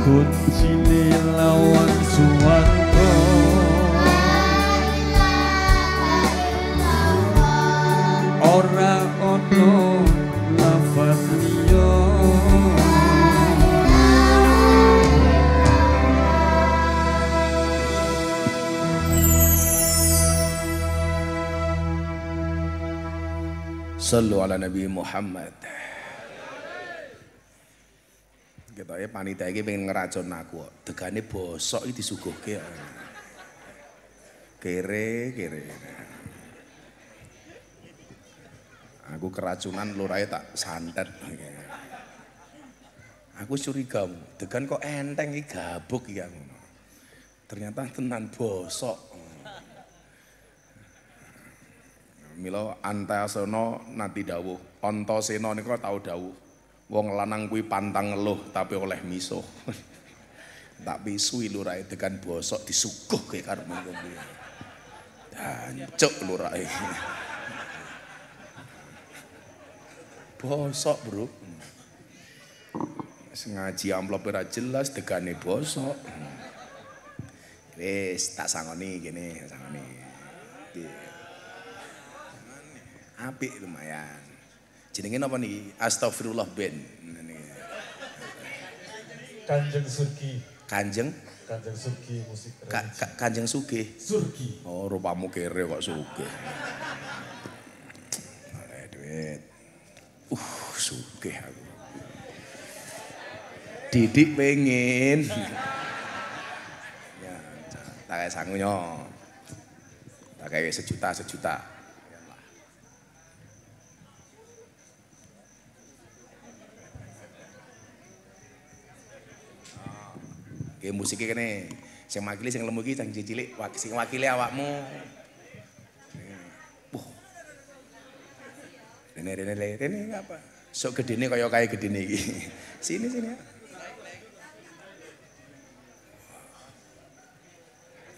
kuncine lawan suwarga ora ono lafaz liya Sallu ala Nabi Muhammad. Ketoke panitia iki pengen ngeracun aku kok. Degane bosok iki disuguhke. Kere. Aku keracunan lurae tak santet. Aku curiga, degan kok enteng iki gabuk iki aku. Ternyata tenan bosok. Mila Antasena nanti dawuh, Antasena nika tau dawuh. Wong lanang kuwi pantang ngeluh tapi oleh misuh. Tak pisui lurae tekan bosok disuguhke karo mengko kuwi. Dancuk lurae. Bosok, Bro. Sengaji amplop ora jelas degane bosok. Wis tak sangoni kene, sangoni. Apik lumayan. Jenenge napa niki? Astagfirullah Ben. Kanjeng Surgi. Kanjeng Surgi musik. Kanjeng Sugih. Surgi. Oh, rupamu kere kok sugih. Oleh duit. Sugih aku. Didik pengen. Ya, tak kayak sangunya. Tak kayak sejuta. Oke, musiknya kene, sing makili sing lemu iki cang cilik, sing wakili awakmu. Rene apa? Sok gedene kaya kae gedene iki. Sini.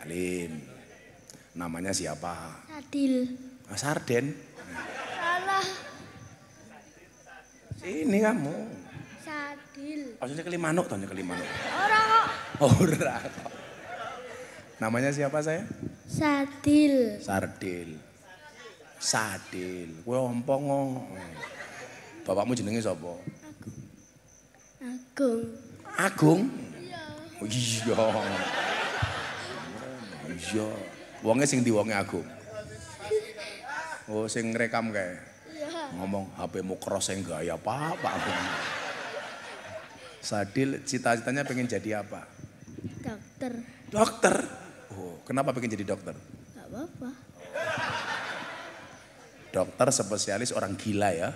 Alin. Namanya siapa? Sadil. Sarden. Salah. Sini kamu. Sadil. Maksudnya Kelimanuk, tanya Kelimanuk. Ora kok. Ora kok. Namanya siapa saya? Sadil. Sardil. Sadil. Kowe ompong. Bapakmu jenenge sapa? Agung. Agung. Oh, iya. Iya. Wonge sing ndi wonge Agung? Oh, sing ngrekam kae. Iya. Ngomong HP-mu cross yang gaya Pak Agung. Sadil cita-citanya pengen jadi apa? Dokter. Dokter. Oh, kenapa pengen jadi dokter? Gak apa-apa. Dokter spesialis orang gila ya.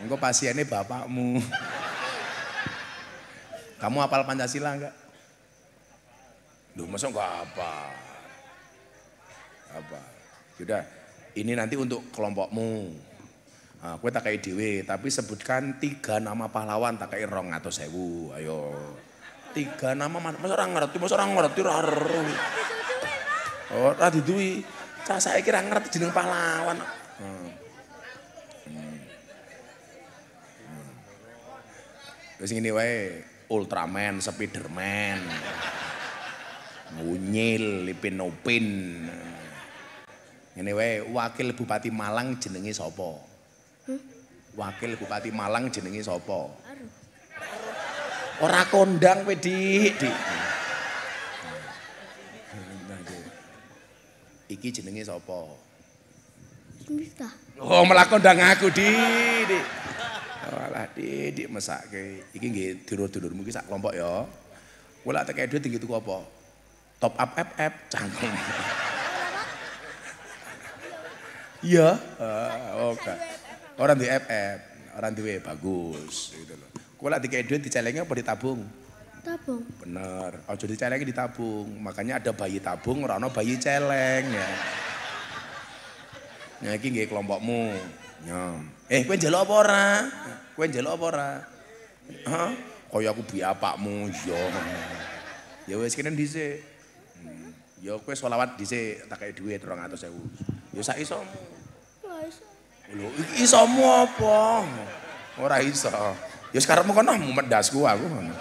Engko pasiennya bapakmu. Kamu hafal Pancasila enggak? Duh, masa enggak apa? Apa? Sudah, ini nanti untuk kelompokmu. Nah, kue tak kayak dewe, tapi sebutkan 3 nama pahlawan tak kayak 200.000. Ayo. 3 nama, masa orang ngerti, Oh, tadi duwi. Saya kira ngerti jeneng pahlawan. Terus ini wae Ultraman, Spiderman, Ngunyil, Lipin Upin. Ini wae wakil Bupati Malang jenenge sapa? Wakil Bupati Malang jenenge sapa? Ora kondang kowe Dik. Iki jenenge sapa? Miftah. Oh, malah kondang aku Dik. Walah Dik mesake. Iki nggih dulur-dulurmu iki sak kelompok ya. Kowe lak tekek duit tinggi tuku apa? Top up FF cangkem. Iya, oke. Orang di FF, orang duwe bagus gitu loh. Kowe lak dikek duit dicelenge apa ditabung? Tabung. Bener, aja dicelenge ditabung. Makanya ada bayi tabung, ora ana bayi celeng ya. Nah iki nggih kelompokmu. Nyom. Kowe njaluk apa ora? Kowe njaluk apa ora? Hah? Kaya aku bi apakmu ya. Ya wis kene dhisik. Ya kowe selawat dhisik tak kei dhuwit 200.000. Ya sak isomu. Gak iso. Lho, isomu apa? Ora iso. Ya sekarang kono medasku aku ngono.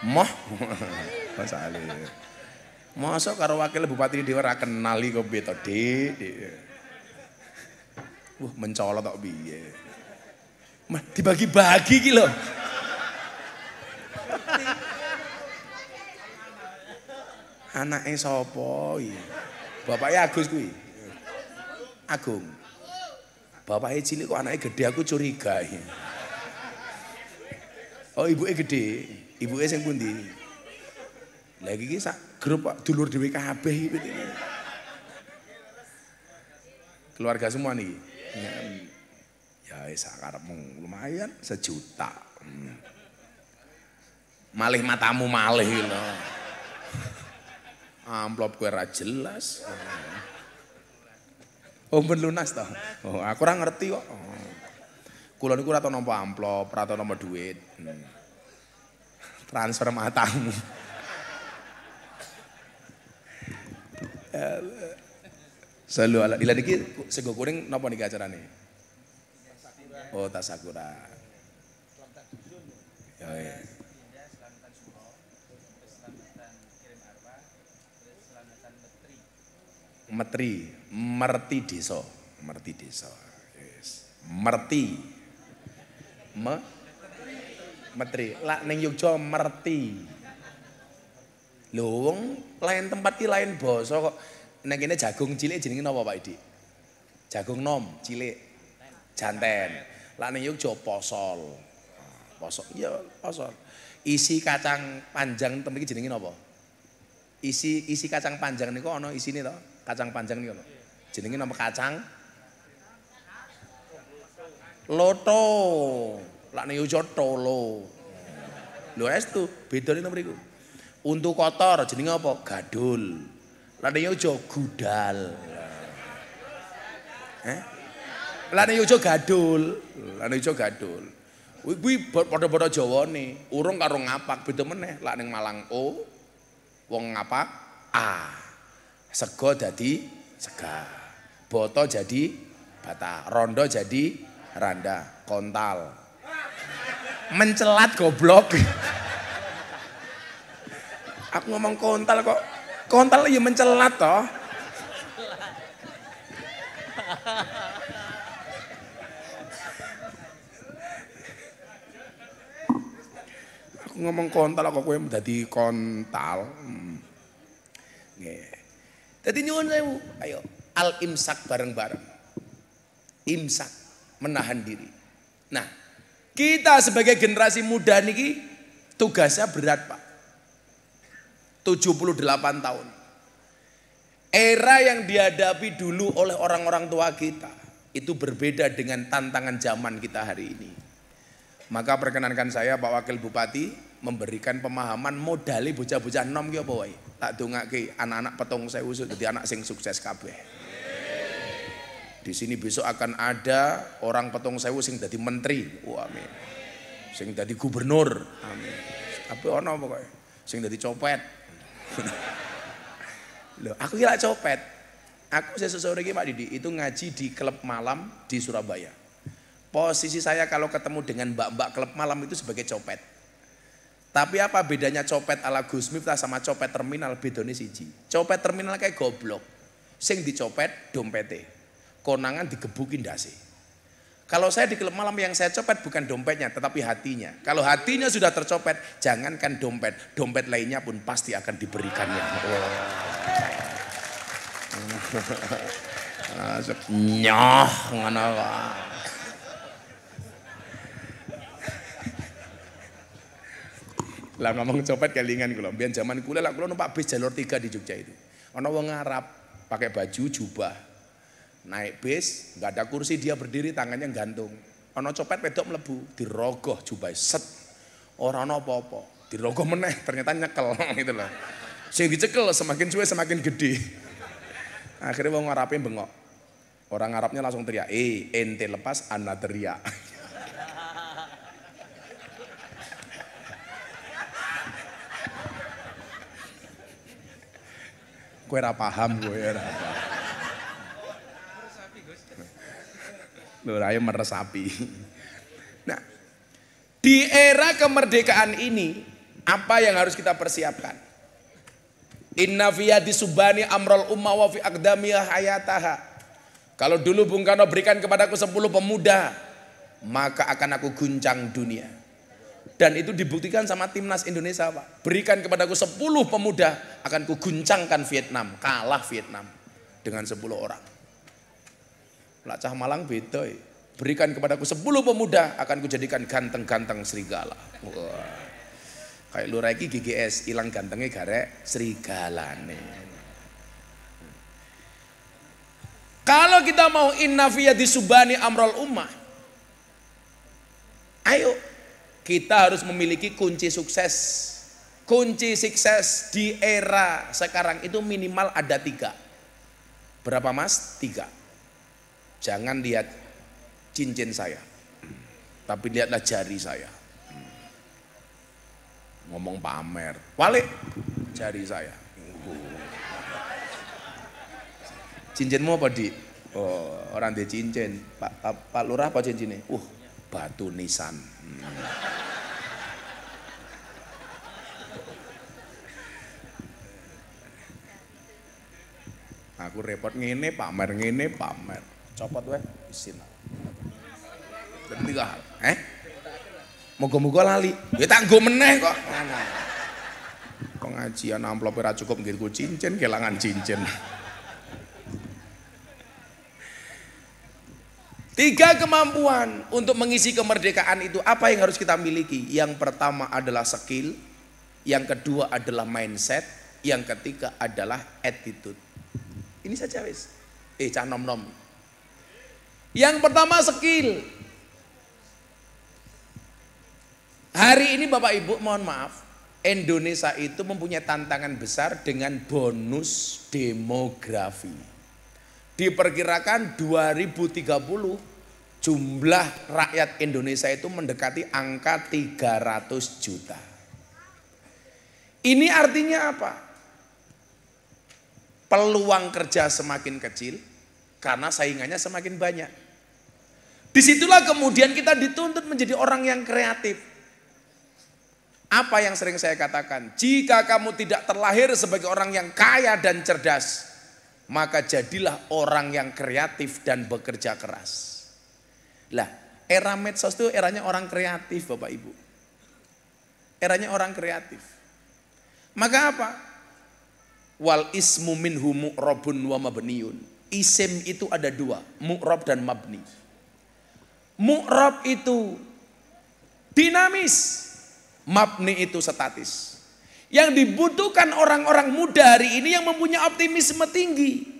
Moh. Masale. Masa karo wakil bupati dhewe ora kenali kok piye to, Dik. Wah, mencolot tok piye. Mah dibagi-bagi iki lho. Anake sapa iki? Bapake Agus kuwi. Agung. Bapake cilik kok anake gede aku curiga iki. Oh, ibuke gede. Ibuke sing pundi? Lah iki sak grup dulur dhewe kabeh iki. Keluarga semua nih. Ya wis sakarepmu lumayan 1 juta. Malih matamu malih lho. Amplop kowe ora jelas. Oh ben lunas toh. Oh aku ora ngerti kok. Kula niku ora tau nampa amplop, ora tau nampa duit. Transfer matamu. Selalu ala dilan iki sego goreng napa niki acarane? Oh tasakura. Ya. Metri, merti desa, merti desa. Yes. Merti. Metri, lak ning Yogya merti. Lho wong lain tempat ki lain basa kok. Nek kene jagung cilik jenenge napa Pak Edi? Jagung nom cilik. Janten. Lak ning Yogya posol. Posol, iya posol. Isi kacang panjang tempat iki jenenge napa? Isi kacang panjang niku ana isine to? Kacang panjang niku lho. Jenenge nama kacang loto. Lak ning Yogya tolo. Lho estu bedane nomor iku. Untu kotor jenenge apa? Gadul. Lak ning Yogya gudal. Lak ning Yogya gadul. Lak ning Yogya gadul. Kuwi padha-padha Jawane, urung karo ngapak beda meneh. Lak ning Malang O, wong ngapak A. Sego dadi sega. Boto jadi bata, rondo jadi randa, kontal. Mencelat goblok. Aku ngomong kontal kok. Kontal ya mencelat toh. Aku ngomong kontal kok kowe dadi kontal. Nggih. Dadi nyuwun sewu, ayo al-imsak bareng-bareng. Imsak, menahan diri. Nah, kita sebagai generasi muda niki tugasnya berat, Pak. 78 tahun. Era yang dihadapi dulu oleh orang-orang tua kita itu berbeda dengan tantangan zaman kita hari ini. Maka perkenankan saya Pak Wakil Bupati memberikan pemahaman modali bocah-bocah nom ki apa wae. Tak dongake anak-anak petong sewu dadi anak sing sukses kabeh. Di sini besok akan ada orang petong sewu sing dadi menteri. Oh, amin. Sing dadi gubernur. Amin. Apa ono pokoke. Sing dadi copet. Loh, aku kira copet. Aku sesore iki Pak Didi itu ngaji di klub malam di Surabaya. Posisi saya kalau ketemu dengan mbak-mbak klub malam itu sebagai copet. Tapi apa bedanya copet ala Gus Miftah sama copet terminal? Bedone siji. Copet terminal kayak goblok. Sing dicopet dompete. Konangan digebukin dasi. Kalau saya di klub malam yang saya copet bukan dompetnya tetapi hatinya. Kalau hatinya sudah tercopet, jangankan dompet, dompet lainnya pun pasti akan diberikannya. Nyoh ngono kok. Lah ngomong copet kelingan kula. Mbiyen zaman kula kula numpak bis jalur 3 di Jogja itu. Ana wong Arab pakai baju jubah. Naik bis, nggak ada kursi, dia berdiri tangannya gantung. Ono copet wedok mlebu, dirogoh jubai set. Ora ono apa-apa, dirogoh meneh, ternyata nyekel gitu loh. Sing dicekel semakin suwe semakin gede. Akhirnya wong Arabe bengok. Orang Arabnya langsung teriak, ente lepas, ana teriak. Kowe ora paham, kowe ora paham. Loh, ayo meresapi. Nah, di era kemerdekaan ini apa yang harus kita persiapkan? Inna fiyadi subani amrul umma wa fi aqdamiyah hayataha. Kalau dulu Bung Karno berikan kepadaku 10 pemuda, maka akan aku guncang dunia. Dan itu dibuktikan sama timnas Indonesia, Pak. Berikan kepadaku 10 pemuda, akan ku guncangkan Vietnam. Kalah Vietnam dengan 10 orang. Lah cah Malang beda. Berikan kepadaku 10 pemuda, akan kujadikan ganteng-ganteng serigala. Wah. Kayak lu lagi GGS, hilang gantengnya garek serigalane. Kalau kita mau inna fiyadi subani amrul ummah, ayo kita harus memiliki kunci sukses. Kunci sukses di era sekarang itu minimal ada 3. Berapa Mas? 3. Jangan lihat cincin saya, tapi lihatlah jari saya. Ngomong pamer, balik jari saya. Cincinmu apa Di? Oh, orang dia cincin. Pak Lurah apa cincinnya? Batu nisan. Aku repot ngene pamer. Copot weh, isin. Ketiga hal, moga-moga lali. Ya tak nggo meneh kok. Pengajian amplop ora cukup nggo cincin, kelangan cincin. 3 kemampuan untuk mengisi kemerdekaan itu apa yang harus kita miliki? Yang pertama adalah skill, yang kedua adalah mindset, yang ketiga adalah attitude. Ini saja wis. Cah nom-nom. Yang pertama skill. Hari ini Bapak Ibu mohon maaf, Indonesia itu mempunyai tantangan besar dengan bonus demografi. Diperkirakan 2030 jumlah rakyat Indonesia itu mendekati angka 300 juta. Ini artinya apa? Peluang kerja semakin kecil karena saingannya semakin banyak. Disitulah kemudian kita dituntut menjadi orang yang kreatif. Apa yang sering saya katakan? Jika kamu tidak terlahir sebagai orang yang kaya dan cerdas, maka jadilah orang yang kreatif dan bekerja keras. Lah, era medsos itu eranya orang kreatif, Bapak Ibu. Eranya orang kreatif. Maka apa? Wal ismu minhu mu'rabun wa mabniun. Isim itu ada dua, mu'rab dan mabni. Mu'rab itu dinamis, mabni itu statis. Yang dibutuhkan orang-orang muda hari ini yang mempunyai optimisme tinggi.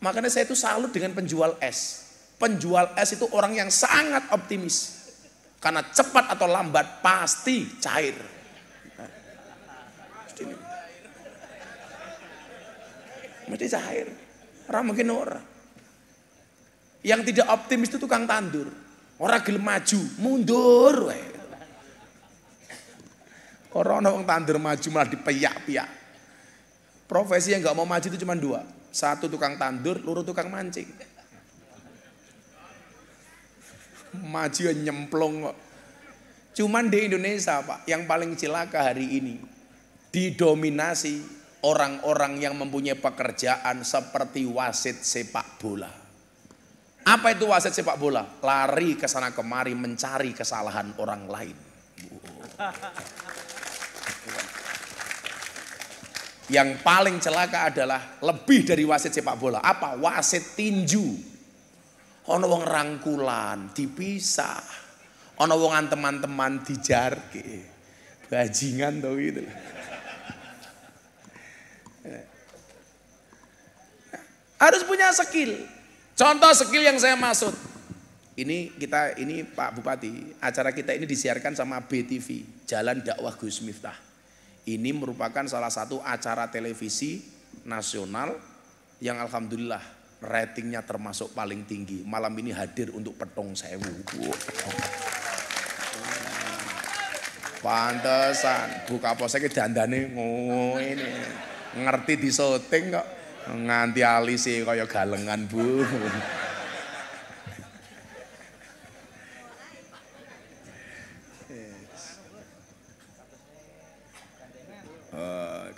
Makanya saya itu salut dengan penjual es. Penjual es itu orang yang sangat optimis. Karena cepat atau lambat pasti cair. Mesti cair. Orang mungkin orang. Yang tidak optimis itu tukang tandur. Orang gelem maju, mundur. Orang tandur maju malah dipeyak-peyak. Profesi yang nggak mau maju itu cuma dua. Satu tukang tandur, loro tukang mancing. Maju nyemplung kok. Cuman di Indonesia Pak, yang paling celaka hari ini didominasi orang-orang yang mempunyai pekerjaan seperti wasit sepak bola. Apa itu wasit sepak bola? Lari ke sana kemari mencari kesalahan orang lain. Yang paling celaka adalah lebih dari wasit sepak bola. Apa? Wasit tinju. Ono wong rangkulan, dipisah. Ono wongan teman-teman dijarke. Bajingan tau gitu. Harus punya skill. Contoh skill yang saya maksud. Ini Pak Bupati, acara kita ini disiarkan sama BTV, Jalan Dakwah Gus Miftah. Ini merupakan salah satu acara televisi nasional yang alhamdulillah ratingnya termasuk paling tinggi. Malam ini hadir untuk Petung Sewu. Pantesan buka poseke dandane ini. Ngerti di syuting kok nganti alise kaya galengan, Bu.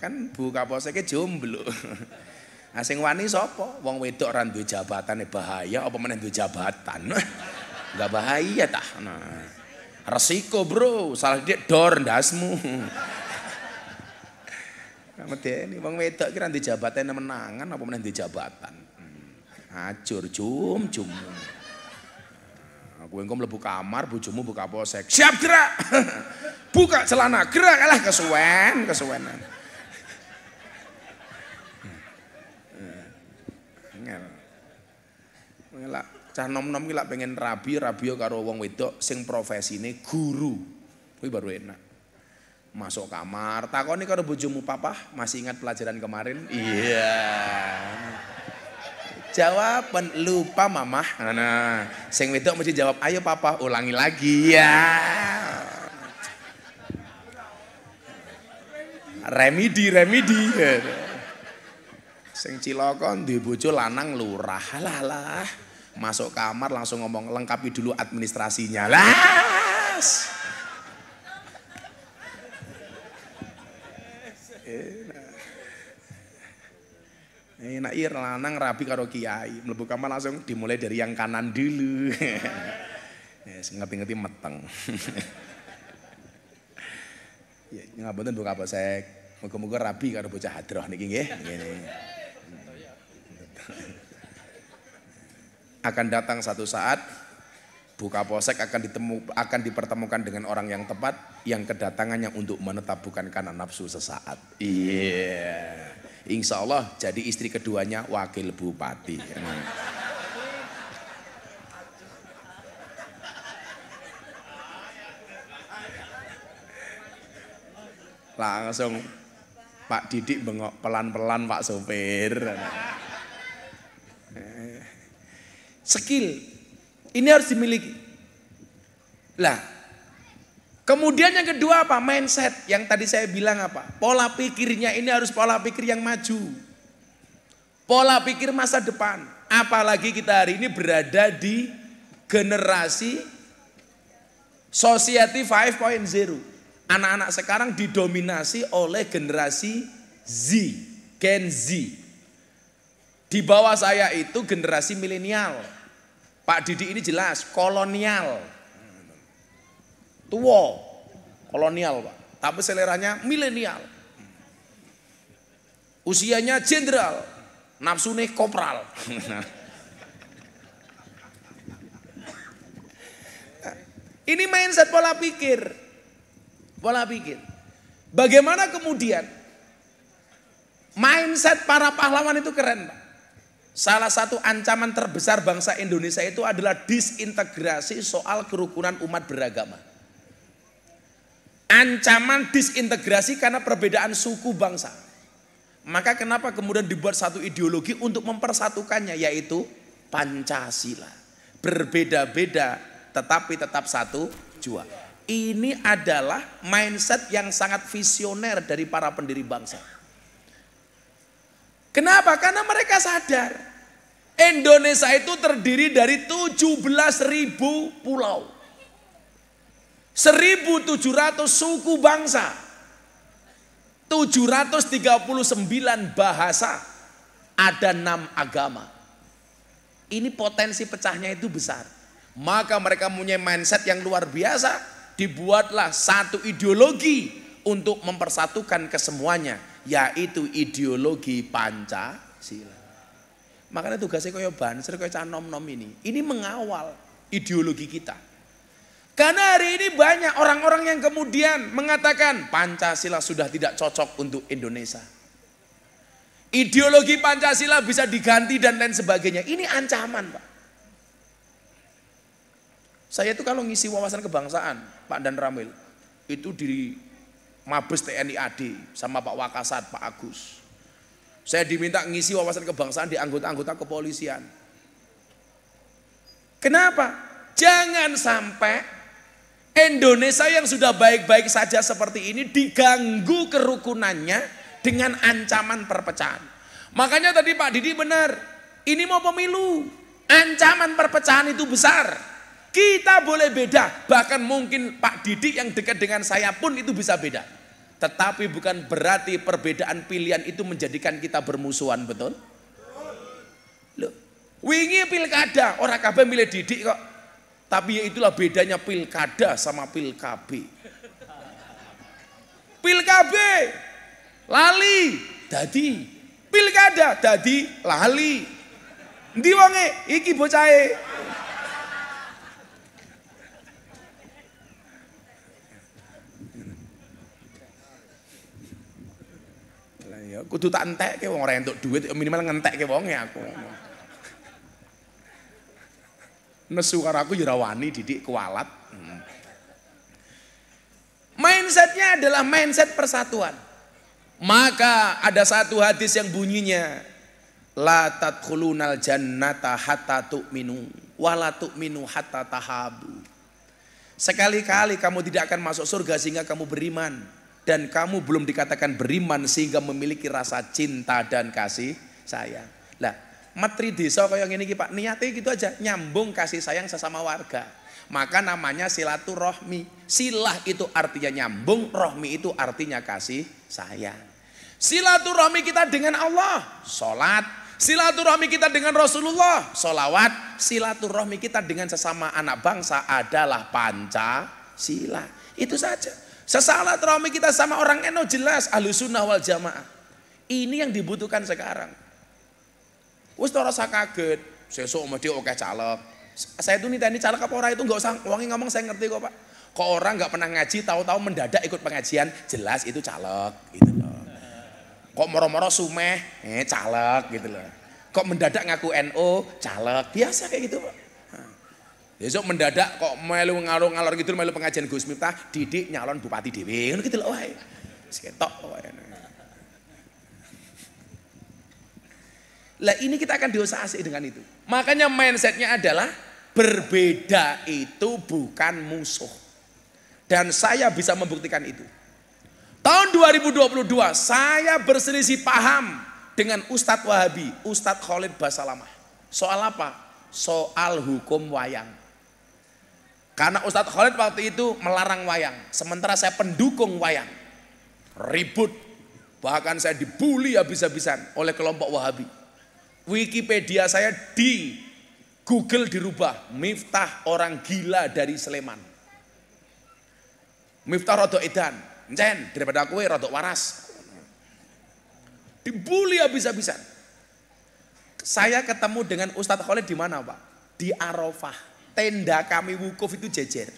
Kan buka poseke jomblo. Asing wani sapa? Wong wedok ora duwe jabatane bahaya apa meneh duwe jabatan. Enggak bahaya tah. Nah. Resiko, Bro. Salah dik dor ndasmu. Medeni wong wedok ki ora duwe jabatan menangan apa meneh duwe jabatan. Acur cum. Aku engko mlebu kamar bojomu buka posek. Siap gerak. Buka celana, gerak alah kesuwenan. Cah nom-nom ki lak pengen rabi karo wong wedok sing profesine guru. Kuwi baru enak. Masuk kamar, takoni karo bojomu, "Papa, masih ingat pelajaran kemarin?" "Iya." Jawaban, "Lupa, Mama." Nah, sing wedok mesti jawab, "Ayo Papa, ulangi lagi." Ya. Remedi. Sing cilaka duwe bojo lanang lurah. Lah. Masuk kamar langsung ngomong, "Lengkapi dulu administrasinya." Las. Enak iya lanang rabi karo kiai. Mlebu kamar langsung dimulai dari yang kanan dulu. Ngerti-ngerti meteng. Ya, ngapunten buka posek. Muga-muga rabi karo bocah hadroh niki nggih. Akan datang satu saat buka posek akan dipertemukan dengan orang yang tepat yang kedatangannya untuk menetap bukan karena nafsu sesaat. Iya. Insya Allah jadi istri keduanya wakil bupati. Langsung Pak Didik bengok pelan-pelan Pak sopir. Skill ini harus dimiliki. Lah, kemudian yang kedua apa? Mindset. Yang tadi saya bilang apa? Pola pikirnya ini harus pola pikir yang maju. Pola pikir masa depan. Apalagi kita hari ini berada di generasi Society 5.0. Anak-anak sekarang didominasi oleh generasi Z, Gen Z. Di bawah saya itu generasi milenial. Pak Didi ini jelas kolonial. Tua, kolonial Pak. Tapi seleranya milenial. Usianya jenderal, nafsunya kopral. Ini mindset pola pikir. Pola pikir. Bagaimana kemudian mindset para pahlawan itu keren Pak. Salah satu ancaman terbesar bangsa Indonesia itu adalah disintegrasi soal kerukunan umat beragama. Ancaman disintegrasi karena perbedaan suku bangsa. Maka kenapa kemudian dibuat satu ideologi untuk mempersatukannya, yaitu Pancasila. Berbeda-beda tetapi tetap satu jua. Ini adalah mindset yang sangat visioner dari para pendiri bangsa. Kenapa? Karena mereka sadar Indonesia itu terdiri dari 17.000 pulau. 1.700 suku bangsa. 739 bahasa. Ada 6 agama. Ini potensi pecahnya itu besar. Maka mereka punya mindset yang luar biasa. Dibuatlah satu ideologi untuk mempersatukan kesemuanya, yaitu ideologi Pancasila. Makanya tugasnya kaya banser, kaya canom-nom ini mengawal ideologi kita. Karena hari ini banyak orang-orang yang kemudian mengatakan Pancasila sudah tidak cocok untuk Indonesia. Ideologi Pancasila bisa diganti dan lain sebagainya. Ini ancaman Pak. Saya itu kalau ngisi wawasan kebangsaan, Pak Dan Ramil, itu di Mabes TNI AD sama Pak Wakasat, Pak Agus. Saya diminta ngisi wawasan kebangsaan di anggota-anggota kepolisian. Kenapa? Jangan sampai Indonesia yang sudah baik-baik saja seperti ini diganggu kerukunannya dengan ancaman perpecahan. Makanya tadi Pak Didi benar, ini mau pemilu, ancaman perpecahan itu besar. Kita boleh beda, bahkan mungkin Pak Didi yang dekat dengan saya pun itu bisa beda. Tetapi bukan berarti perbedaan pilihan itu menjadikan kita bermusuhan, betul? Loh, wingi pilkada, orang kabeh milih Didi kok. Tapi ya itulah bedanya pilkada sama pilkabe. Pilkabe, lali, dadi. Pilkada, dadi, lali. Ndi wonge, iki bocahe. Ya kudu tak entekke wong ora entuk duit minimal ngentekke wonge aku. Nesu karo aku ya ora wani Didik kualat. Mindsetnya adalah mindset persatuan. Maka ada satu hadis yang bunyinya la tadkhulunal jannata hatta tu'minu wa la tu'minu hatta tahabu. Sekali-kali kamu tidak akan masuk surga sehingga kamu beriman. Dan kamu belum dikatakan beriman sehingga memiliki rasa cinta dan kasih sayang. Lah, menteri desa kayak gini Pak, niatnya gitu aja, nyambung kasih sayang sesama warga. Maka namanya silaturahmi. Silah itu artinya nyambung, rohmi itu artinya kasih sayang. Silaturahmi kita dengan Allah, sholat. Silaturahmi kita dengan Rasulullah, sholawat. Silaturahmi kita dengan sesama anak bangsa adalah Pancasila. Itu saja. Silaturahmi kita sama orang NU jelas Ahlussunnah wal Jamaah. Ini yang dibutuhkan sekarang. Wis ora usah kaget, sesuk mesti oke caleg. Saya tuh niteni caleg apa ora itu enggak usah wonge ngomong, saya ngerti kok Pak. Kok orang enggak pernah ngaji tahu-tahu mendadak ikut pengajian, jelas itu caleg gitu loh. Kok moro-moro sumeh, caleg gitu loh. Kok mendadak ngaku NU, caleg, biasa kayak gitu Pak. Besok mendadak kok melu ngalor-ngalor gitu melu pengajian Gus Miftah, Didik nyalon bupati dhewe. Ngono gitu lho wae. Wis ketok wae. Lah ini kita akan diusahasi dengan itu. Makanya mindsetnya adalah berbeda itu bukan musuh. Dan saya bisa membuktikan itu. Tahun 2022 saya berselisih paham dengan Ustadz Wahabi, Ustadz Khalid Basalamah. Soal apa? Soal hukum wayang. Karena Ustadz Khalid waktu itu melarang wayang, sementara saya pendukung wayang. Ribut, bahkan saya dibully habis-habisan oleh kelompok Wahabi. Wikipedia saya di Google dirubah, Miftah orang gila dari Sleman. Miftah rodok edan, encen daripada kue rodok waras. Dibully habis-habisan. Saya ketemu dengan Ustadz Khalid di mana, Pak? Di Arafah. Tenda kami wukuf itu jejer.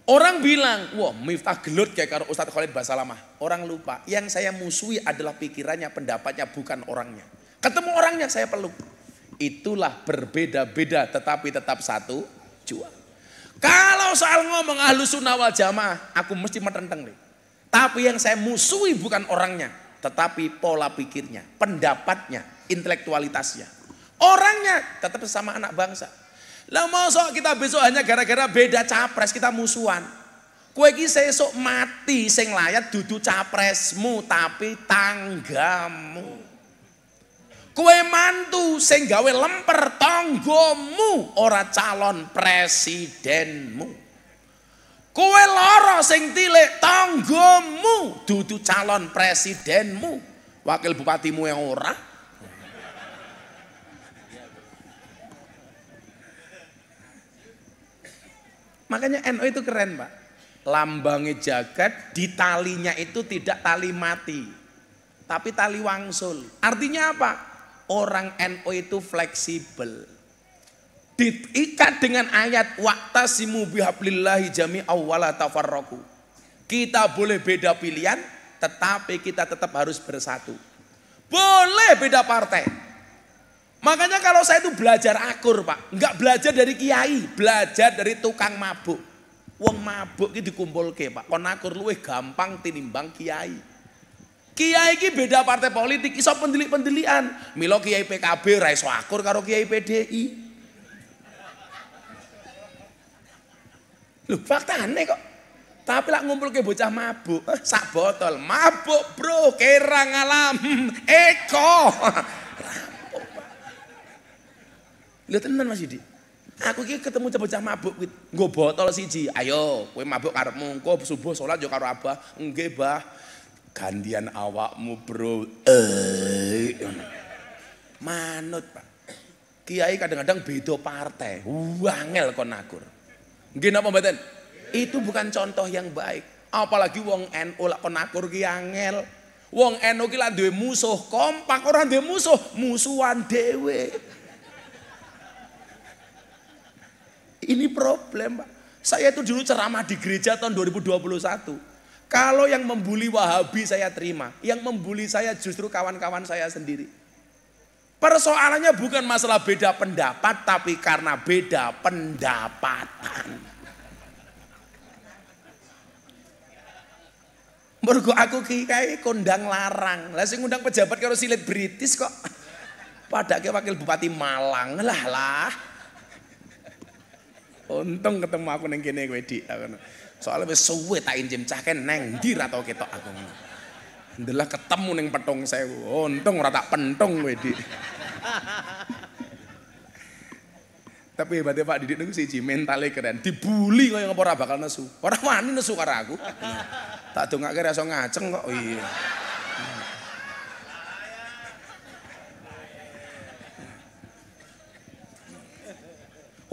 Orang bilang, wah Miftah gelut kayak karo Ustadz Khalid Basalamah. Orang lupa, yang saya musuhi adalah pikirannya, pendapatnya, bukan orangnya. Ketemu orangnya saya peluk. Itulah berbeda-beda tetapi tetap satu jua. Kalau soal ngomong Ahlus Sunnah wal Jamaah, aku mesti metenteng nih. Tapi yang saya musuhi bukan orangnya, tetapi pola pikirnya, pendapatnya, intelektualitasnya. Orangnya tetap sama anak bangsa. Lah mosok kita besok hanya gara-gara beda capres kita musuhan. Kowe iki sesuk mati sing layat dudu capresmu tapi tanggamu. Kowe mantu sing gawe lemper tanggomu ora calon presidenmu. Kowe lara sing tilik tanggomu dudu calon presidenmu. Wakil bupatimu yang ora. Makanya NU itu keren, Pak. Lambangnya jagat, di talinya itu tidak tali mati, tapi tali wangsul. Artinya apa? Orang NU itu fleksibel. Diikat dengan ayat wa'tasimu bihablillahi jami'aw wala tafarraqu. Kita boleh beda pilihan, tetapi kita tetap harus bersatu. Boleh beda partai. Makanya kalau saya itu belajar akur, Pak, enggak belajar dari kiai, belajar dari tukang mabuk. Wong mabuk iki dikumpulke, Pak. Kon akur luwih gampang tinimbang kiai. Kiai iki beda partai politik, iso pendelik-pendelikan. Milo kiai PKB ra iso akur karo kiai PDI. Lho, faktane kok. Tapi lak ngumpulke bocah mabuk, sak botol, mabuk, Bro, kira ngalam. Eko. Lihat tenan Mas Yudi. Aku iki ketemu bocah mabuk kuwi, nggo botol siji. Ayo, kowe mabuk karepmu, engko subuh salat yo karo Abah. Nggih, Bah. Gantian awakmu, Bro. Manut, Pak. Kiai kadang-kadang beda partai. Wangel kon akur. Nggih napa mboten? Itu bukan contoh yang baik. Apalagi wong NU lak kon akur ki angel. Wong NU ki lak duwe musuh, kompak, ora duwe musuh, musuhan dhewe. Ini problem, Pak. Saya itu dulu ceramah di gereja tahun 2021. Kalau yang membuli Wahabi saya terima. Yang membuli saya justru kawan-kawan saya sendiri. Persoalannya bukan masalah beda pendapat, tapi karena beda pendapatan. Mergo aku kayak kondang larang. Lah sing ngundang pejabat karo silit British kok. Padahal wakil bupati Malang lah. Untung ketemu aku neng kene kowe Dik. Soalnya wis suwe tak injem cah ken neng ndi ra tau ketok aku. Ndelah ketemu neng Petung Sewu. Untung ora tak pentung kowe Dik. Tapi hebatnya Pak Didik niku siji mentale keren. Dibuli kaya ngapa ora bakal nesu. Ora wani nesu karo aku. Tak dongake ra iso ngaceng kok. Oh iya.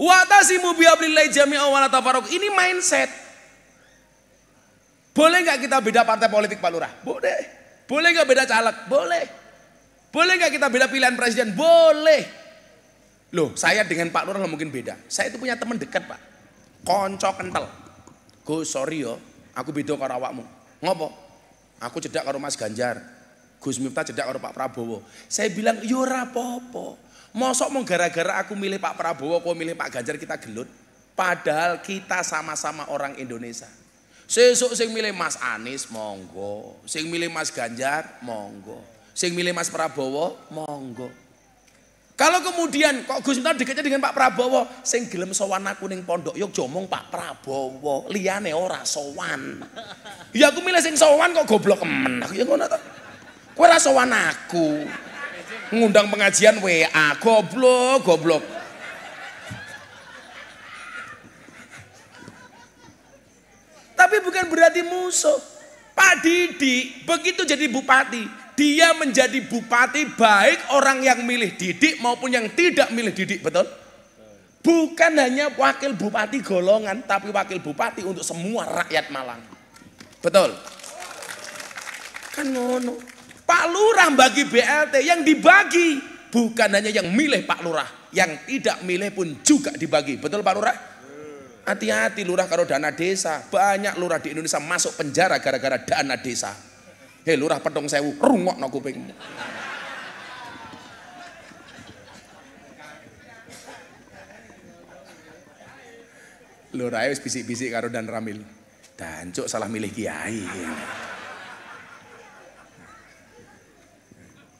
Wa'tasimu bihablillahi jami'an wa la tafarraqu. Ini mindset. Boleh nggak kita beda partai politik Pak Lurah? Boleh. Boleh nggak beda caleg? Boleh. Boleh nggak kita beda pilihan presiden? Boleh. Loh, saya dengan Pak Lurah mungkin beda. Saya itu punya teman dekat, Pak. Konco kental. Gus, sorry yo, aku beda karo awakmu. Ngopo? Aku cedak karo Mas Ganjar. Gus Miftah cedak karo Pak Prabowo. Saya bilang, yo ora apa-apa. Mosok mau gara-gara aku milih Pak Prabowo, kau milih Pak Ganjar kita gelut. Padahal kita sama-sama orang Indonesia. Sesuk sing milih Mas Anies monggo, sing milih Mas Ganjar monggo, sing milih Mas Prabowo monggo. Kalau kemudian kok Gus Miftah dekatnya dengan Pak Prabowo, sing gelem sowan aku ning pondok yuk jomong Pak Prabowo, liyane ora sowan. Ya aku milih sing sowan kok goblok kemen. Aku ya ngono to. Kowe ora sowan aku. Ngundang pengajian WA, goblok. Tapi bukan berarti musuh. Pak Didik begitu jadi bupati, dia menjadi bupati baik orang yang milih Didik maupun yang tidak milih Didik, betul? Bukan hanya wakil bupati golongan, tapi wakil bupati untuk semua rakyat Malang. Betul? Kan ngono. Pak Lurah bagi BLT yang dibagi bukan hanya yang milih Pak Lurah, yang tidak milih pun juga dibagi. Betul Pak Lurah? Hati-hati lurah karo dana desa. Banyak lurah di Indonesia masuk penjara gara-gara dana desa. Hei lurah Pedong Sewu, rungokno kupingmu. Lurah wis bisik-bisik karo Dan Ramil. Dancuk salah milih kiai.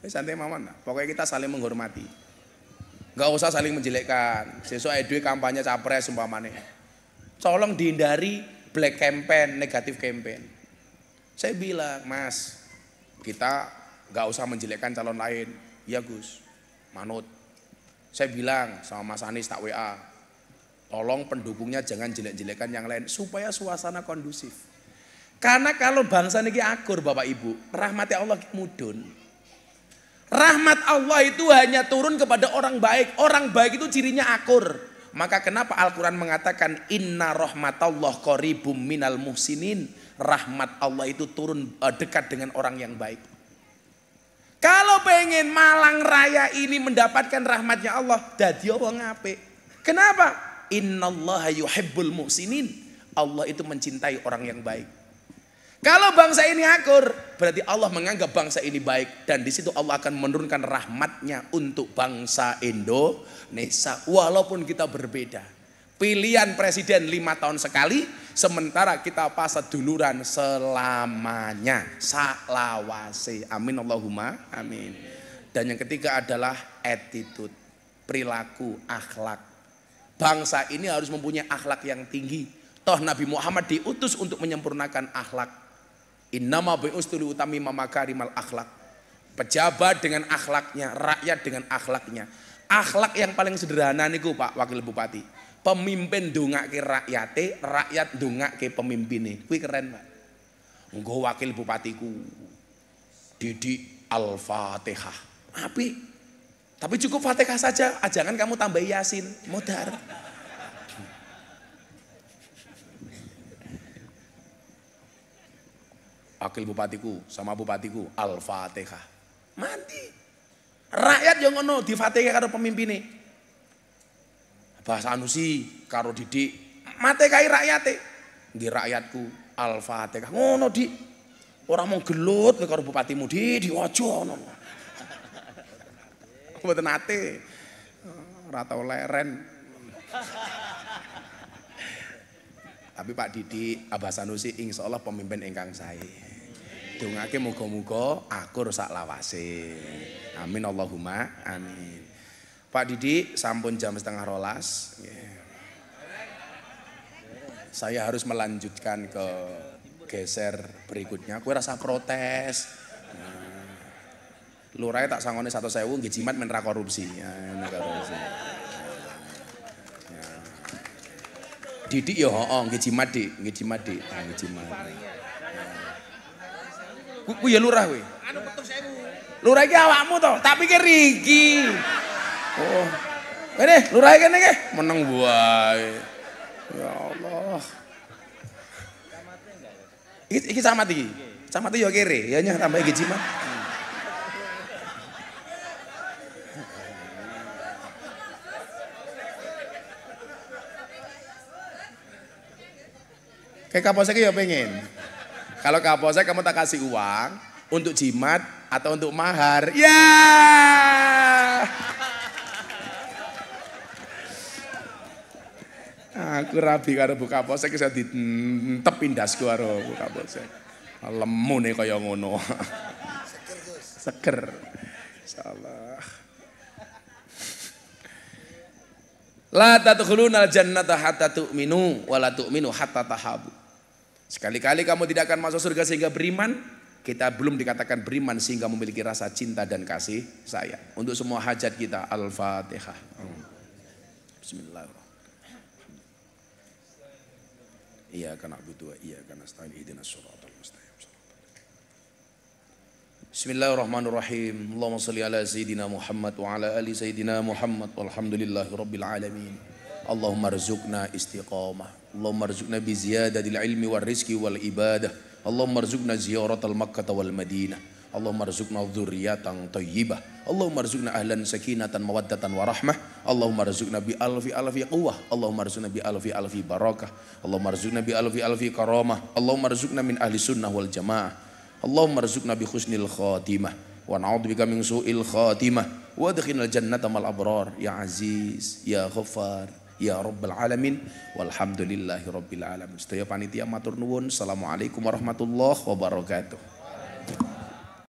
Santai mawon. Pokoknya kita saling menghormati. Enggak usah saling menjelekkan. Sesuk edwe kampanye capres umpamane. Tolong dihindari black campaign, negatif campaign. Saya bilang, Mas, kita nggak usah menjelekkan calon lain. Ya Gus, manut. Saya bilang sama Mas Anies tak WA, tolong pendukungnya jangan jelek-jelekan yang lain supaya suasana kondusif. Karena kalau bangsa ini akur Bapak Ibu, rahmatnya Allah mudun. Rahmat Allah itu hanya turun kepada orang baik. Orang baik itu cirinya akur. Maka kenapa Al-Quran mengatakan inna rahmatallah qaribum minal muhsinin. Rahmat Allah itu turun dekat dengan orang yang baik. Kalau pengen Malang Raya ini mendapatkan rahmatnya Allah, dadi wong apik. Kenapa? Innallaha yuhibbul muhsinin. Allah itu mencintai orang yang baik. Kalau bangsa ini akur, berarti Allah menganggap bangsa ini baik. Dan di situ Allah akan menurunkan rahmatnya untuk bangsa Indonesia. Walaupun kita berbeda. Pilihan presiden 5 tahun sekali, sementara kita pasat duluran selamanya. Saklawase. Amin Allahumma amin. Dan yang ketiga adalah attitude, perilaku, akhlak. Bangsa ini harus mempunyai akhlak yang tinggi. Toh Nabi Muhammad diutus untuk menyempurnakan akhlak. Innama bi'ustuli utami mamakarimal akhlak. Pejabat dengan akhlaknya, rakyat dengan akhlaknya. Akhlak yang paling sederhana niku Pak Wakil Bupati. Pemimpin ndongake rakyate, rakyat ndongake pemimpine. Kuwi keren Pak. Nggo Wakil Bupatiku Didik Al-Fatihah. Apik. Tapi cukup Fatihah saja, jangan kamu tambah Yasin, modar. Wakil bupatiku sama bupatiku Al-Fatihah. Mati. Rakyat yang ngono di Fatihah karo pemimpine. Bahasa Sanusi karo Didik. Mate kai rakyate. Nggih rakyatku Al-Fatihah. Ngono Dik. Ora mau gelut karo bupatimu Dik, aja ngono. Mboten nate. Ora tau leren. Tapi Pak Didik, Abah Sanusi insyaallah pemimpin ingkang sae. Dongake muga-muga akur sak lawase. Amin Allahumma amin. Pak Didik sampun jam 11:30. Saya harus melanjutkan ke geser berikutnya. Kowe rasa protes. Lurahe tak sangone 100.000 nggih jimat men ra korupsi. Didik ya heeh nggih jimat Dik, nggih jimat Dik, nggih jimat. Ku ya lurah kowe. Anu 40.000. Lurah iki awakmu to, tak pikir iki. Oh. Kene lurah kene iki meneng wae. Ya Allah. Iki camat iki. Camat yo kere, ya nyah tambah nggih jimat. Kayak Kapolsek ya pengen. Kalau Kapolsek kamu tak kasih uang untuk jimat atau untuk mahar. Ya. Aku rabi karo Bu Kapolsek iso ditep indasku karo Bu Kapolsek. Lemu nih kaya ngono. Seger. Insyaallah. La tadkhulunal jannata hatta tu'minu wa la tu'minu hatta tahabu. Sekali-kali kamu tidak akan masuk surga sehingga beriman. Kita belum dikatakan beriman sehingga memiliki rasa cinta dan kasih sayang. Untuk semua hajat kita Al-Fatihah. Bismillahirrahmanirrahim. Iyyaka na'budu wa iyyaka nasta'in ihdinas shiratal mustaqim. Bismillahirrahmanirrahim. Allahumma shalli ala sayyidina Muhammad wa ala ali sayyidina Muhammad walhamdulillahi rabbil alamin. Allahumma rzuqna istiqamah. Allahumma rzuqna bi ziyadatil ilmi war rizqi wal ibadah. Allahumma rzuqna ziyaratal Makkah wal Madinah. Allahumma rzuqna dzurriyyatan thayyibah. Allahumma rzuqna ahlan sakinatan mawaddatan warahmah. Allahumma rzuqna bi alfi quwwah. Allahumma rzuqna bi alfi barakah. Allahumma rzuqna bi alfi karamah. Allahumma rzuqna min ahli sunnah wal jamaah. Allahumma rzuqna bi husnil khatimah wa na'udzubika min su'il khatimah wa adkhilnal jannata mal abrar ya aziz ya ghaffar ya rabbal alamin walhamdulillahi rabbil alamin. Sedaya panitia matur nuwun. Assalamualaikum warahmatullahi wabarakatuh.